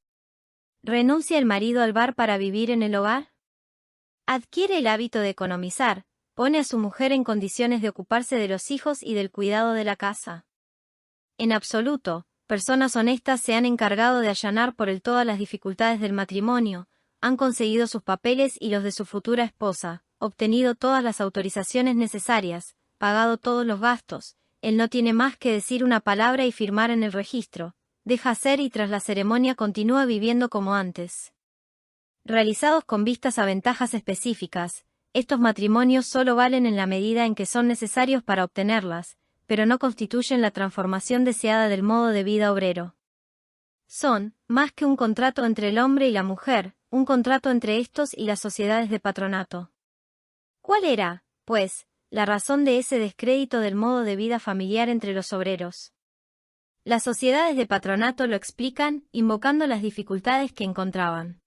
¿Renuncia el marido al bar para vivir en el hogar? Adquiere el hábito de economizar, pone a su mujer en condiciones de ocuparse de los hijos y del cuidado de la casa. En absoluto, personas honestas se han encargado de allanar por el todo las dificultades del matrimonio, han conseguido sus papeles y los de su futura esposa, obtenido todas las autorizaciones necesarias, pagado todos los gastos, él no tiene más que decir una palabra y firmar en el registro, deja hacer y tras la ceremonia continúa viviendo como antes. Realizados con vistas a ventajas específicas, estos matrimonios solo valen en la medida en que son necesarios para obtenerlas, pero no constituyen la transformación deseada del modo de vida obrero. Son, más que un contrato entre el hombre y la mujer, un contrato entre estos y las sociedades de patronato. ¿Cuál era, pues, la razón de ese descrédito del modo de vida familiar entre los obreros? Las sociedades de patronato lo explican, invocando las dificultades que encontraban.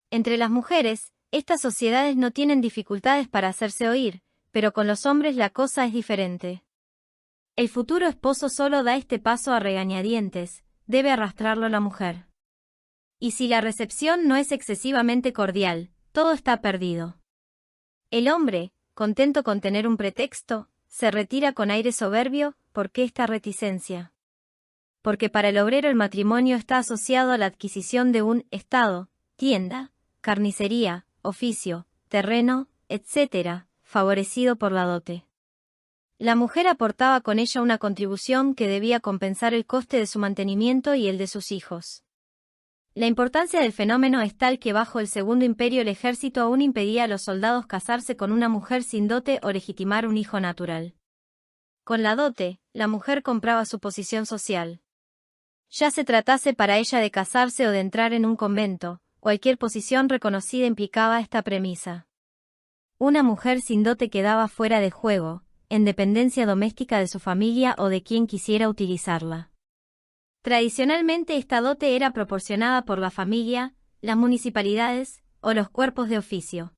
Entre las mujeres, estas sociedades no tienen dificultades para hacerse oír, pero con los hombres la cosa es diferente. El futuro esposo solo da este paso a regañadientes, debe arrastrarlo la mujer. Y si la recepción no es excesivamente cordial, todo está perdido. El hombre, contento con tener un pretexto, se retira con aire soberbio. ¿Por qué esta reticencia? Porque para el obrero el matrimonio está asociado a la adquisición de un estado, tienda, carnicería, oficio, terreno, etc., favorecido por la dote. La mujer aportaba con ella una contribución que debía compensar el coste de su mantenimiento y el de sus hijos. La importancia del fenómeno es tal que bajo el Segundo Imperio el ejército aún impedía a los soldados casarse con una mujer sin dote o legitimar un hijo natural. Con la dote, la mujer compraba su posición social. Ya se tratase para ella de casarse o de entrar en un convento, cualquier posición reconocida implicaba esta premisa. Una mujer sin dote quedaba fuera de juego, en dependencia doméstica de su familia o de quien quisiera utilizarla. Tradicionalmente esta dote era proporcionada por la familia, las municipalidades o los cuerpos de oficio.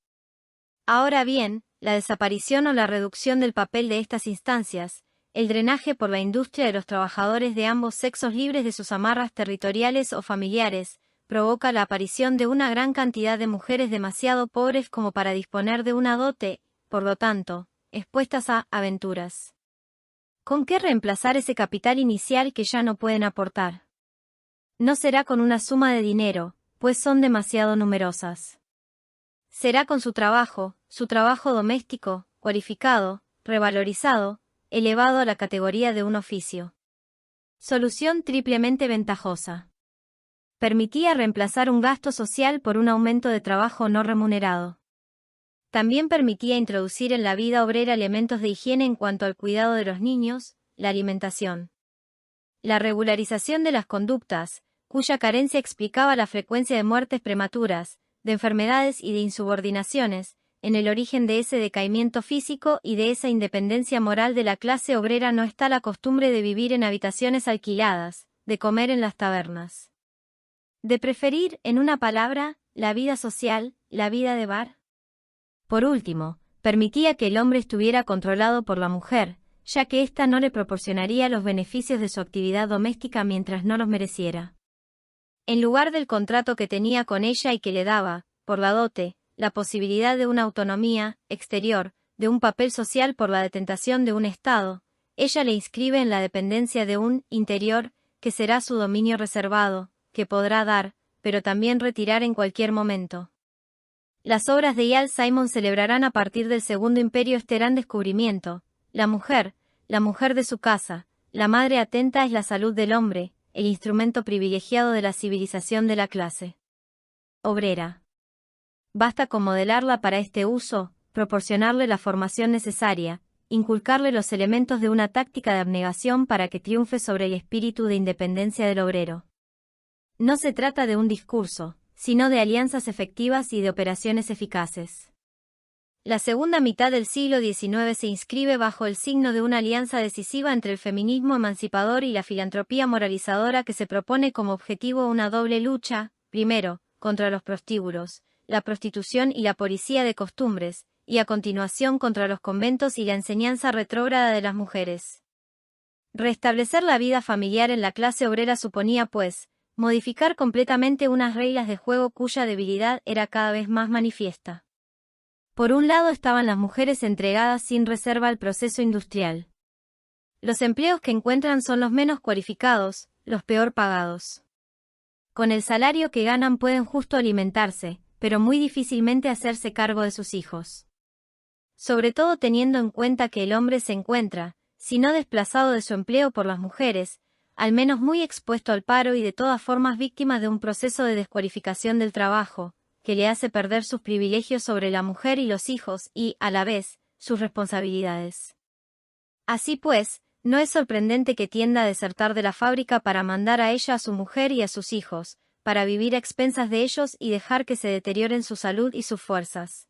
Ahora bien, la desaparición o la reducción del papel de estas instancias, el drenaje por la industria de los trabajadores de ambos sexos libres de sus amarras territoriales o familiares, provoca la aparición de una gran cantidad de mujeres demasiado pobres como para disponer de una dote, por lo tanto, expuestas a aventuras. ¿Con qué reemplazar ese capital inicial que ya no pueden aportar? No será con una suma de dinero, pues son demasiado numerosas. Será con su trabajo doméstico, cualificado, revalorizado, elevado a la categoría de un oficio. Solución triplemente ventajosa. Permitía reemplazar un gasto social por un aumento de trabajo no remunerado. También permitía introducir en la vida obrera elementos de higiene en cuanto al cuidado de los niños, la alimentación. La regularización de las conductas, cuya carencia explicaba la frecuencia de muertes prematuras, de enfermedades y de insubordinaciones, en el origen de ese decaimiento físico y de esa independencia moral de la clase obrera no está la costumbre de vivir en habitaciones alquiladas, de comer en las tabernas. De preferir, en una palabra, la vida social, la vida de bar. Por último, permitía que el hombre estuviera controlado por la mujer, ya que ésta no le proporcionaría los beneficios de su actividad doméstica mientras no los mereciera. En lugar del contrato que tenía con ella y que le daba, por la dote, la posibilidad de una autonomía exterior, de un papel social por la detentación de un Estado, ella le inscribe en la dependencia de un interior, que será su dominio reservado, que podrá dar, pero también retirar en cualquier momento. Las obras de Ian Simon celebrarán a partir del Segundo Imperio este gran descubrimiento: la mujer de su casa, la madre atenta es la salud del hombre, el instrumento privilegiado de la civilización de la clase obrera. Basta con modelarla para este uso, proporcionarle la formación necesaria, inculcarle los elementos de una táctica de abnegación para que triunfe sobre el espíritu de independencia del obrero. No se trata de un discurso, sino de alianzas efectivas y de operaciones eficaces. La segunda mitad del siglo XIX se inscribe bajo el signo de una alianza decisiva entre el feminismo emancipador y la filantropía moralizadora que se propone como objetivo una doble lucha, primero, contra los prostíbulos, la prostitución y la policía de costumbres, y a continuación contra los conventos y la enseñanza retrógrada de las mujeres. Restablecer la vida familiar en la clase obrera suponía, pues, modificar completamente unas reglas de juego cuya debilidad era cada vez más manifiesta. Por un lado estaban las mujeres entregadas sin reserva al proceso industrial. Los empleos que encuentran son los menos cualificados, los peor pagados. Con el salario que ganan pueden justo alimentarse, pero muy difícilmente hacerse cargo de sus hijos. Sobre todo teniendo en cuenta que el hombre se encuentra, si no desplazado de su empleo por las mujeres, al menos muy expuesto al paro y de todas formas víctima de un proceso de descualificación del trabajo, que le hace perder sus privilegios sobre la mujer y los hijos y, a la vez, sus responsabilidades. Así pues, no es sorprendente que tienda a desertar de la fábrica para mandar a ella a su mujer y a sus hijos, para vivir a expensas de ellos y dejar que se deterioren su salud y sus fuerzas.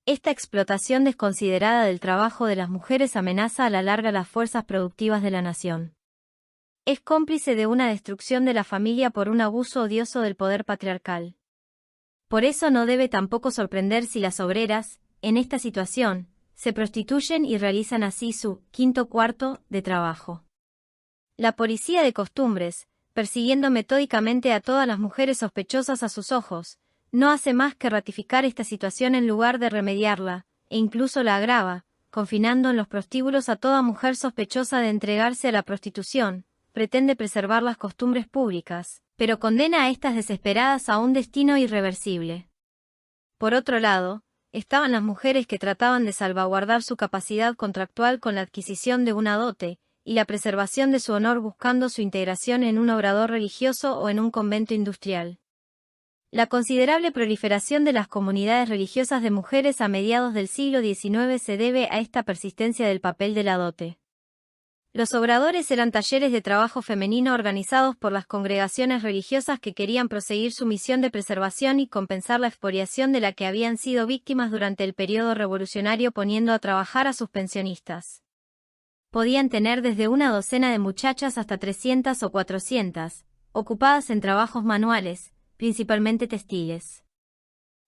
Esta explotación desconsiderada del trabajo de las mujeres amenaza a la larga las fuerzas productivas de la nación. Es cómplice de una destrucción de la familia por un abuso odioso del poder patriarcal. Por eso no debe tampoco sorprender si las obreras, en esta situación, se prostituyen y realizan así su quinto cuarto de trabajo. La policía de costumbres, persiguiendo metódicamente a todas las mujeres sospechosas a sus ojos, no hace más que ratificar esta situación en lugar de remediarla, e incluso la agrava, confinando en los prostíbulos a toda mujer sospechosa de entregarse a la prostitución. Pretende preservar las costumbres públicas, pero condena a estas desesperadas a un destino irreversible. Por otro lado, estaban las mujeres que trataban de salvaguardar su capacidad contractual con la adquisición de una dote, y la preservación de su honor buscando su integración en un obrador religioso o en un convento industrial. La considerable proliferación de las comunidades religiosas de mujeres a mediados del siglo XIX se debe a esta persistencia del papel de la dote. Los obradores eran talleres de trabajo femenino organizados por las congregaciones religiosas que querían proseguir su misión de preservación y compensar la expoliación de la que habían sido víctimas durante el periodo revolucionario, poniendo a trabajar a sus pensionistas. Podían tener desde una docena de muchachas hasta 300 o 400, ocupadas en trabajos manuales, principalmente textiles.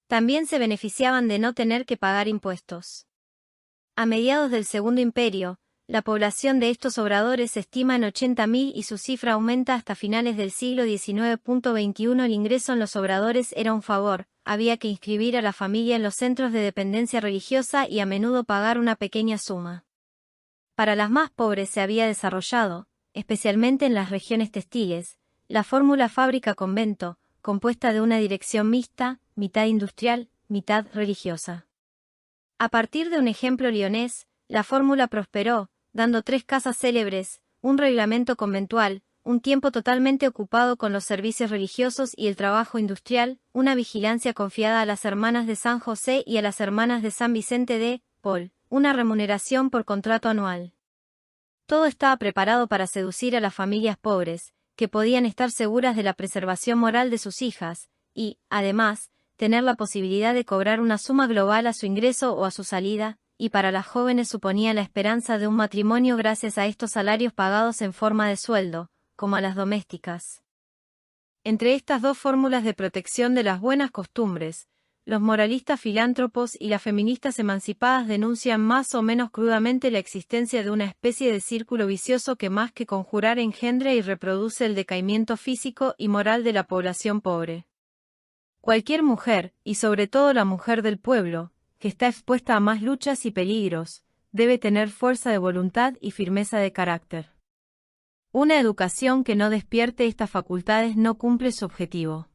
También se beneficiaban de no tener que pagar impuestos. A mediados del Segundo Imperio, la población de estos obradores se estima en 80.000 y su cifra aumenta hasta finales del siglo XIX. 21 El ingreso en los obradores era un favor, había que inscribir a la familia en los centros de dependencia religiosa y a menudo pagar una pequeña suma. Para las más pobres se había desarrollado, especialmente en las regiones textiles, la fórmula fábrica-convento, compuesta de una dirección mixta, mitad industrial, mitad religiosa. A partir de un ejemplo lionés, la fórmula prosperó, dando 3 casas célebres, un reglamento conventual, un tiempo totalmente ocupado con los servicios religiosos y el trabajo industrial, una vigilancia confiada a las hermanas de San José y a las hermanas de San Vicente de Paul, una remuneración por contrato anual. Todo estaba preparado para seducir a las familias pobres, que podían estar seguras de la preservación moral de sus hijas, y, además, tener la posibilidad de cobrar una suma global a su ingreso o a su salida, y para las jóvenes suponía la esperanza de un matrimonio gracias a estos salarios pagados en forma de sueldo, como a las domésticas. Entre estas dos fórmulas de protección de las buenas costumbres, los moralistas filántropos y las feministas emancipadas denuncian más o menos crudamente la existencia de una especie de círculo vicioso que más que conjurar engendra y reproduce el decaimiento físico y moral de la población pobre. Cualquier mujer, y sobre todo la mujer del pueblo, que está expuesta a más luchas y peligros, debe tener fuerza de voluntad y firmeza de carácter. Una educación que no despierte estas facultades no cumple su objetivo.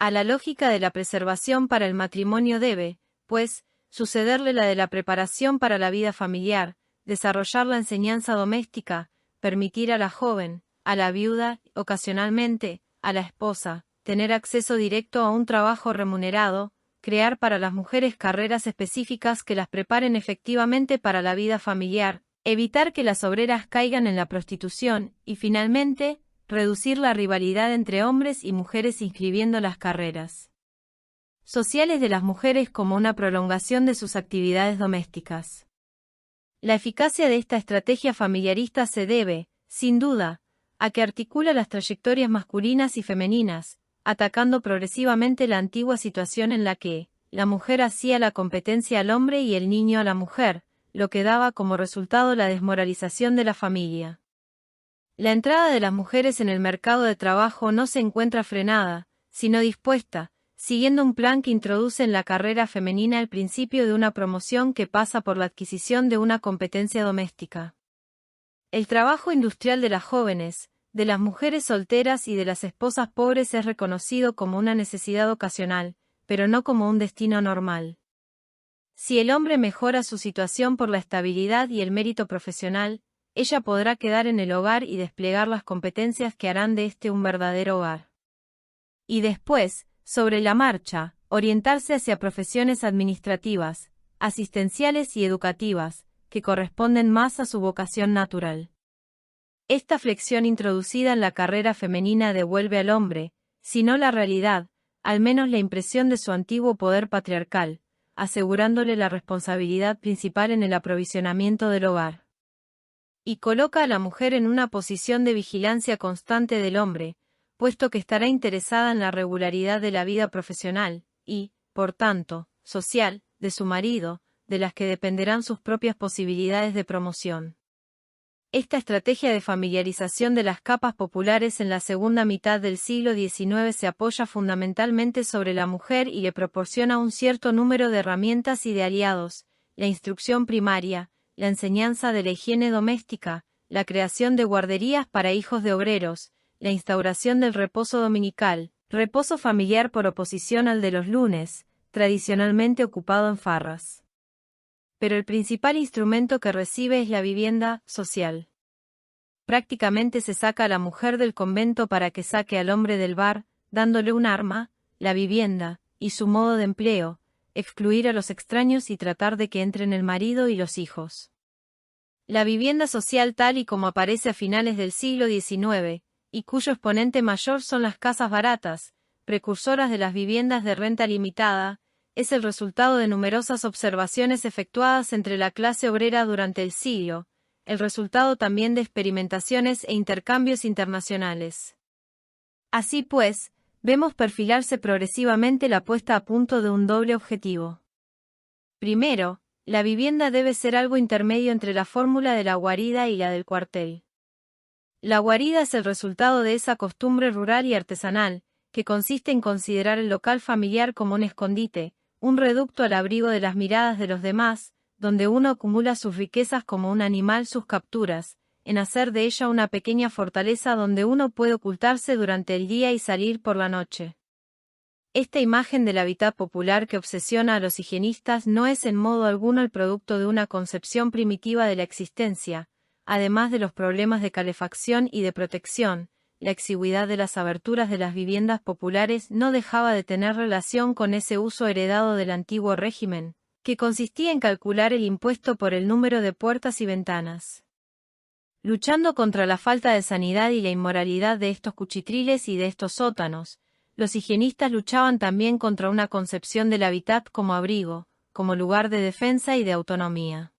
A la lógica de la preservación para el matrimonio debe, pues, sucederle la de la preparación para la vida familiar, desarrollar la enseñanza doméstica, permitir a la joven, a la viuda, ocasionalmente, a la esposa, tener acceso directo a un trabajo remunerado, crear para las mujeres carreras específicas que las preparen efectivamente para la vida familiar, evitar que las obreras caigan en la prostitución y, finalmente, reducir la rivalidad entre hombres y mujeres inscribiendo las carreras sociales de las mujeres como una prolongación de sus actividades domésticas. La eficacia de esta estrategia familiarista se debe, sin duda, a que articula las trayectorias masculinas y femeninas, atacando progresivamente la antigua situación en la que la mujer hacía la competencia al hombre y el niño a la mujer, lo que daba como resultado la desmoralización de la familia. La entrada de las mujeres en el mercado de trabajo no se encuentra frenada, sino dispuesta, siguiendo un plan que introduce en la carrera femenina el principio de una promoción que pasa por la adquisición de una competencia doméstica. El trabajo industrial de las jóvenes, de las mujeres solteras y de las esposas pobres es reconocido como una necesidad ocasional, pero no como un destino normal. Si el hombre mejora su situación por la estabilidad y el mérito profesional, ella podrá quedar en el hogar y desplegar las competencias que harán de este un verdadero hogar. Y después, sobre la marcha, orientarse hacia profesiones administrativas, asistenciales y educativas, que corresponden más a su vocación natural. Esta flexión introducida en la carrera femenina devuelve al hombre, si no la realidad, al menos la impresión de su antiguo poder patriarcal, asegurándole la responsabilidad principal en el aprovisionamiento del hogar. Y coloca a la mujer en una posición de vigilancia constante del hombre, puesto que estará interesada en la regularidad de la vida profesional, y, por tanto, social, de su marido, de las que dependerán sus propias posibilidades de promoción. Esta estrategia de familiarización de las capas populares en la segunda mitad del siglo XIX se apoya fundamentalmente sobre la mujer y le proporciona un cierto número de herramientas y de aliados: la instrucción primaria, la enseñanza de la higiene doméstica, la creación de guarderías para hijos de obreros, la instauración del reposo dominical, reposo familiar por oposición al de los lunes, tradicionalmente ocupado en farras. Pero el principal instrumento que recibe es la vivienda social. Prácticamente se saca a la mujer del convento para que saque al hombre del bar, dándole un arma, la vivienda, y su modo de empleo, excluir a los extraños y tratar de que entren el marido y los hijos. La vivienda social tal y como aparece a finales del siglo XIX, y cuyo exponente mayor son las casas baratas, precursoras de las viviendas de renta limitada, es el resultado de numerosas observaciones efectuadas entre la clase obrera durante el siglo, el resultado también de experimentaciones e intercambios internacionales. Así pues, vemos perfilarse progresivamente la puesta a punto de un doble objetivo. Primero, la vivienda debe ser algo intermedio entre la fórmula de la guarida y la del cuartel. La guarida es el resultado de esa costumbre rural y artesanal, que consiste en considerar el local familiar como un escondite, un reducto al abrigo de las miradas de los demás, donde uno acumula sus riquezas como un animal sus capturas, en hacer de ella una pequeña fortaleza donde uno puede ocultarse durante el día y salir por la noche. Esta imagen del hábitat popular que obsesiona a los higienistas no es en modo alguno el producto de una concepción primitiva de la existencia, además de los problemas de calefacción y de protección. La exigüidad de las aberturas de las viviendas populares no dejaba de tener relación con ese uso heredado del antiguo régimen, que consistía en calcular el impuesto por el número de puertas y ventanas. Luchando contra la falta de sanidad y la inmoralidad de estos cuchitriles y de estos sótanos, los higienistas luchaban también contra una concepción del hábitat como abrigo, como lugar de defensa y de autonomía.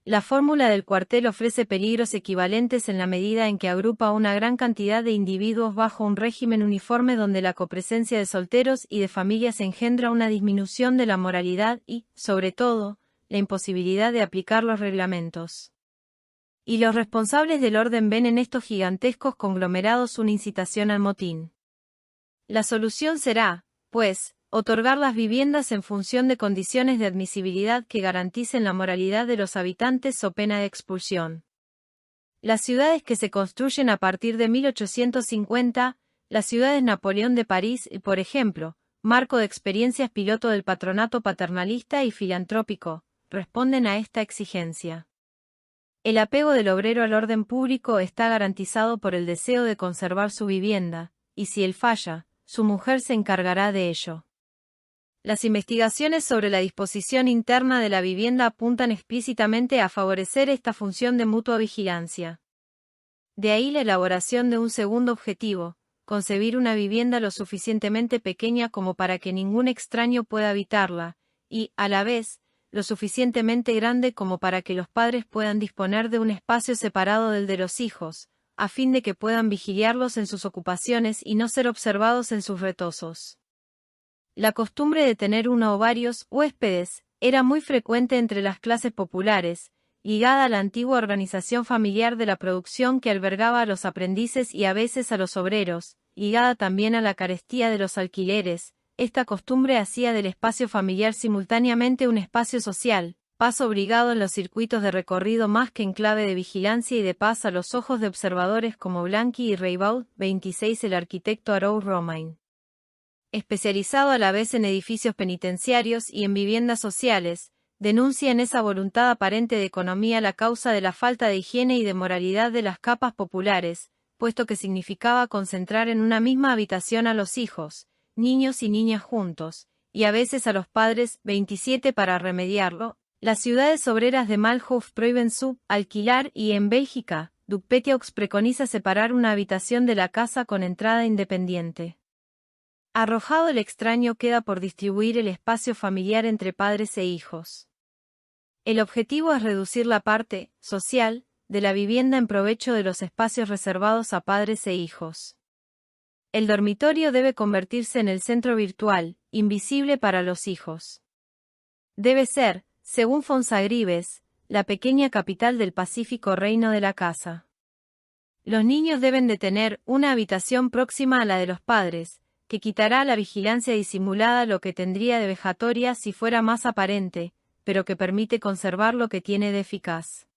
La fórmula del cuartel ofrece peligros equivalentes en la medida en que agrupa una gran cantidad de individuos bajo un régimen uniforme donde la copresencia de solteros y de familias engendra una disminución de la moralidad y, sobre todo, la imposibilidad de aplicar los reglamentos. Y los responsables del orden ven en estos gigantescos conglomerados una incitación al motín. La solución será, pues, otorgar las viviendas en función de condiciones de admisibilidad que garanticen la moralidad de los habitantes o pena de expulsión. Las ciudades que se construyen a partir de 1850, las ciudades Napoleón de París y, por ejemplo, marco de experiencias piloto del patronato paternalista y filantrópico, responden a esta exigencia. El apego del obrero al orden público está garantizado por el deseo de conservar su vivienda, y si él falla, su mujer se encargará de ello. Las investigaciones sobre la disposición interna de la vivienda apuntan explícitamente a favorecer esta función de mutua vigilancia. De ahí la elaboración de un segundo objetivo, concebir una vivienda lo suficientemente pequeña como para que ningún extraño pueda habitarla, y, a la vez, lo suficientemente grande como para que los padres puedan disponer de un espacio separado del de los hijos, a fin de que puedan vigiliarlos en sus ocupaciones y no ser observados en sus retosos. La costumbre de tener uno o varios huéspedes era muy frecuente entre las clases populares, ligada a la antigua organización familiar de la producción que albergaba a los aprendices y a veces a los obreros, ligada también a la carestía de los alquileres. Esta costumbre hacía del espacio familiar simultáneamente un espacio social, paso obligado en los circuitos de recorrido más que en clave de vigilancia y de paz a los ojos de observadores como Blanqui y Raybaud. 26 El arquitecto Arrow Romain, especializado a la vez en edificios penitenciarios y en viviendas sociales, denuncia en esa voluntad aparente de economía la causa de la falta de higiene y de moralidad de las capas populares, puesto que significaba concentrar en una misma habitación a los hijos, niños y niñas juntos, y a veces a los padres. 27 Para remediarlo, las ciudades obreras de Malhof prohíben su alquilar y en Bélgica, Duc-Petiox preconiza separar una habitación de la casa con entrada independiente. Arrojado el extraño queda por distribuir el espacio familiar entre padres e hijos. El objetivo es reducir la parte social de la vivienda en provecho de los espacios reservados a padres e hijos. El dormitorio debe convertirse en el centro virtual, invisible para los hijos. Debe ser, según Fonsagribes, la pequeña capital del pacífico reino de la casa. Los niños deben de tener una habitación próxima a la de los padres, que quitará a la vigilancia disimulada lo que tendría de vejatoria si fuera más aparente, pero que permite conservar lo que tiene de eficaz.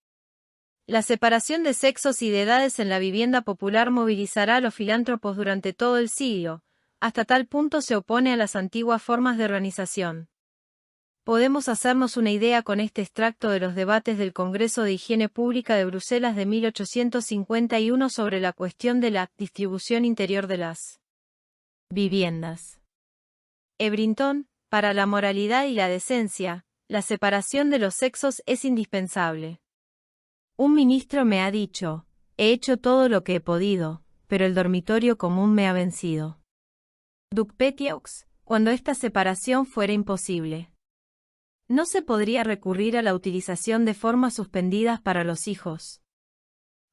La separación de sexos y de edades en la vivienda popular movilizará a los filántropos durante todo el siglo, hasta tal punto se opone a las antiguas formas de organización. Podemos hacernos una idea con este extracto de los debates del Congreso de Higiene Pública de Bruselas de 1851 sobre la cuestión de la distribución interior de las viviendas. Ebrington, para la moralidad y la decencia, la separación de los sexos es indispensable. Un ministro me ha dicho, he hecho todo lo que he podido, pero el dormitorio común me ha vencido. Duc Petiaux, cuando esta separación fuera imposible. ¿No se podría recurrir a la utilización de formas suspendidas para los hijos?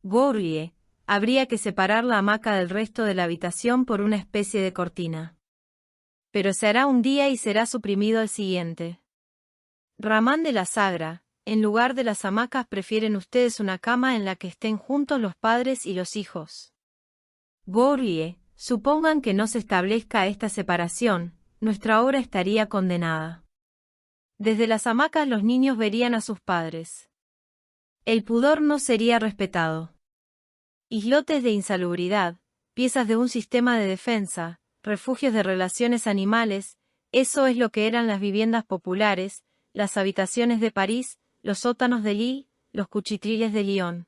Gourrier, habría que separar la hamaca del resto de la habitación por una especie de cortina. Pero se hará un día y será suprimido al siguiente. Ramán de la Sagra, en lugar de las hamacas prefieren ustedes una cama en la que estén juntos los padres y los hijos. Gourrier, supongan que no se establezca esta separación, nuestra obra estaría condenada. Desde las hamacas los niños verían a sus padres. El pudor no sería respetado. Islotes de insalubridad, piezas de un sistema de defensa, refugios de relaciones animales, eso es lo que eran las viviendas populares, las habitaciones de París, los sótanos de Lille, los cuchitriles de Lyon.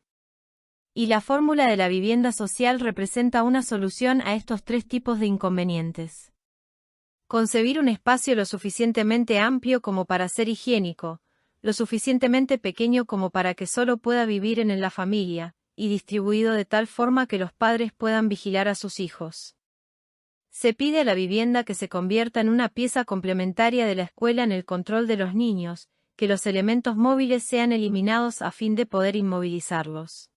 Y la fórmula de la vivienda social representa una solución a estos tres tipos de inconvenientes. Concebir un espacio lo suficientemente amplio como para ser higiénico, lo suficientemente pequeño como para que solo pueda vivir en la familia, y distribuido de tal forma que los padres puedan vigilar a sus hijos. Se pide a la vivienda que se convierta en una pieza complementaria de la escuela en el control de los niños, que los elementos móviles sean eliminados a fin de poder inmovilizarlos.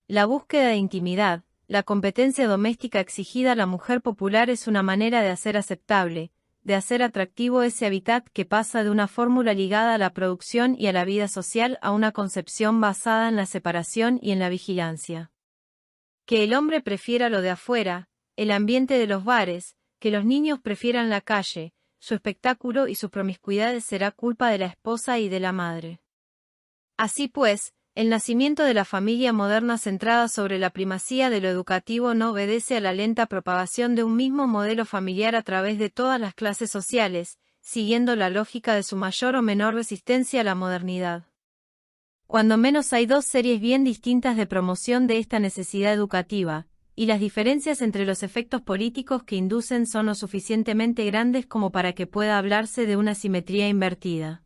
La búsqueda de intimidad, la competencia doméstica exigida a la mujer popular es una manera de hacer aceptable, de hacer atractivo ese hábitat que pasa de una fórmula ligada a la producción y a la vida social a una concepción basada en la separación y en la vigilancia. Que el hombre prefiera lo de afuera, el ambiente de los bares, que los niños prefieran la calle, su espectáculo y sus promiscuidades será culpa de la esposa y de la madre. Así pues, el nacimiento de la familia moderna centrada sobre la primacía de lo educativo no obedece a la lenta propagación de un mismo modelo familiar a través de todas las clases sociales, siguiendo la lógica de su mayor o menor resistencia a la modernidad. Cuando menos hay dos series bien distintas de promoción de esta necesidad educativa, y las diferencias entre los efectos políticos que inducen son lo suficientemente grandes como para que pueda hablarse de una simetría invertida.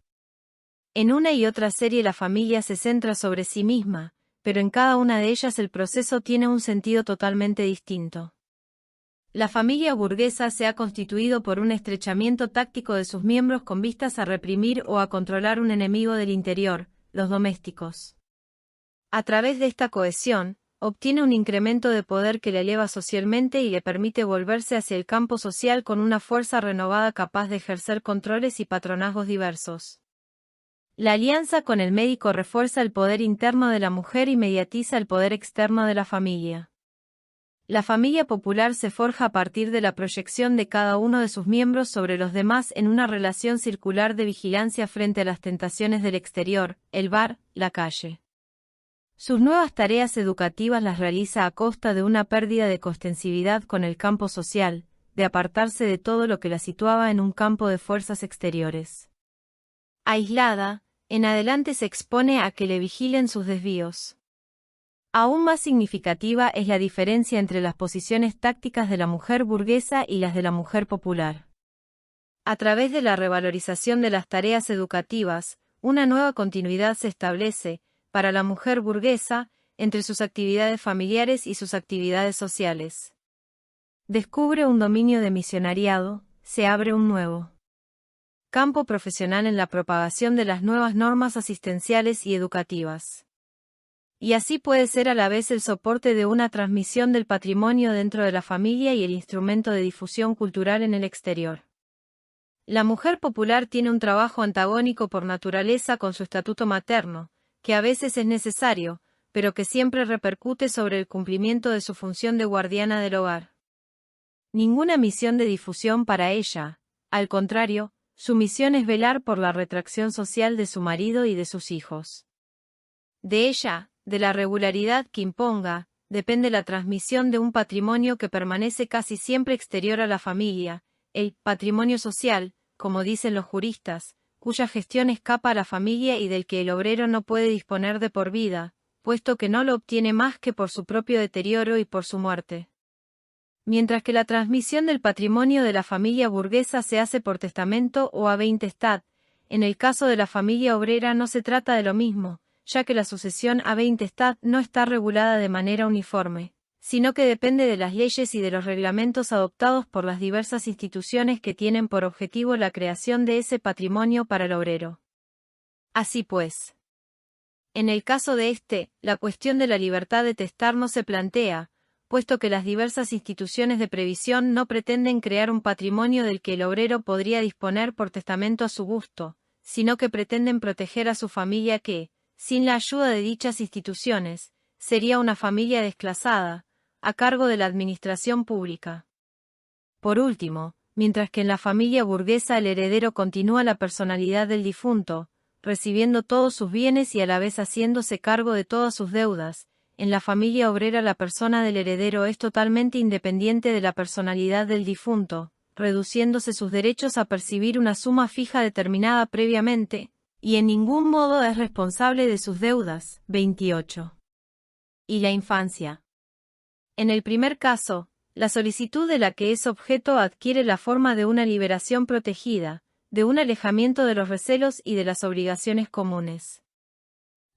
En una y otra serie la familia se centra sobre sí misma, pero en cada una de ellas el proceso tiene un sentido totalmente distinto. La familia burguesa se ha constituido por un estrechamiento táctico de sus miembros con vistas a reprimir o a controlar un enemigo del interior, los domésticos. A través de esta cohesión, obtiene un incremento de poder que le eleva socialmente y le permite volverse hacia el campo social con una fuerza renovada capaz de ejercer controles y patronazgos diversos. La alianza con el médico refuerza el poder interno de la mujer y mediatiza el poder externo de la familia. La familia popular se forja a partir de la proyección de cada uno de sus miembros sobre los demás en una relación circular de vigilancia frente a las tentaciones del exterior, el bar, la calle. Sus nuevas tareas educativas las realiza a costa de una pérdida de coextensividad con el campo social, de apartarse de todo lo que la situaba en un campo de fuerzas exteriores. Aislada, en adelante se expone a que le vigilen sus desvíos. Aún más significativa es la diferencia entre las posiciones tácticas de la mujer burguesa y las de la mujer popular. A través de la revalorización de las tareas educativas, una nueva continuidad se establece, para la mujer burguesa, entre sus actividades familiares y sus actividades sociales. Descubre un dominio de misionariado, se abre un nuevo campo profesional en la propagación de las nuevas normas asistenciales y educativas. Y así puede ser a la vez el soporte de una transmisión del patrimonio dentro de la familia y el instrumento de difusión cultural en el exterior. La mujer popular tiene un trabajo antagónico por naturaleza con su estatuto materno, que a veces es necesario, pero que siempre repercute sobre el cumplimiento de su función de guardiana del hogar. Ninguna misión de difusión para ella, al contrario, su misión es velar por la retracción social de su marido y de sus hijos. De ella, de la regularidad que imponga, depende la transmisión de un patrimonio que permanece casi siempre exterior a la familia, el patrimonio social, como dicen los juristas, cuya gestión escapa a la familia y del que el obrero no puede disponer de por vida, puesto que no lo obtiene más que por su propio deterioro y por su muerte. Mientras que la transmisión del patrimonio de la familia burguesa se hace por testamento o a intestat, en el caso de la familia obrera no se trata de lo mismo, ya que la sucesión a intestat no está regulada de manera uniforme, sino que depende de las leyes y de los reglamentos adoptados por las diversas instituciones que tienen por objetivo la creación de ese patrimonio para el obrero. Así pues, en el caso de la cuestión de la libertad de testar no se plantea, puesto que las diversas instituciones de previsión no pretenden crear un patrimonio del que el obrero podría disponer por testamento a su gusto, sino que pretenden proteger a su familia que, sin la ayuda de dichas instituciones, sería una familia desclasada, a cargo de la administración pública. Por último, mientras que en la familia burguesa el heredero continúa la personalidad del difunto, recibiendo todos sus bienes y a la vez haciéndose cargo de todas sus deudas, en la familia obrera la persona del heredero es totalmente independiente de la personalidad del difunto, reduciéndose sus derechos a percibir una suma fija determinada previamente, y en ningún modo es responsable de sus deudas. 28. Y la infancia. En el primer caso, la solicitud de la que es objeto adquiere la forma de una liberación protegida, de un alejamiento de los recelos y de las obligaciones comunes.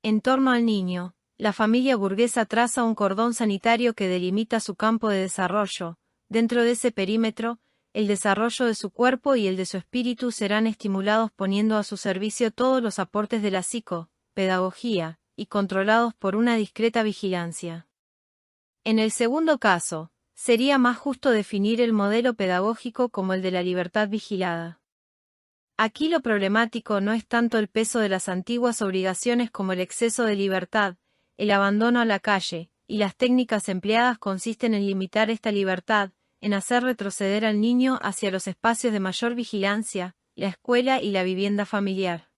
En torno al niño, la familia burguesa traza un cordón sanitario que delimita su campo de desarrollo. Dentro de ese perímetro, el desarrollo de su cuerpo y el de su espíritu serán estimulados poniendo a su servicio todos los aportes de la pedagogía, y controlados por una discreta vigilancia. En el segundo caso, sería más justo definir el modelo pedagógico como el de la libertad vigilada. Aquí lo problemático no es tanto el peso de las antiguas obligaciones como el exceso de libertad, el abandono a la calle, y las técnicas empleadas consisten en limitar esta libertad, en hacer retroceder al niño hacia los espacios de mayor vigilancia, la escuela y la vivienda familiar.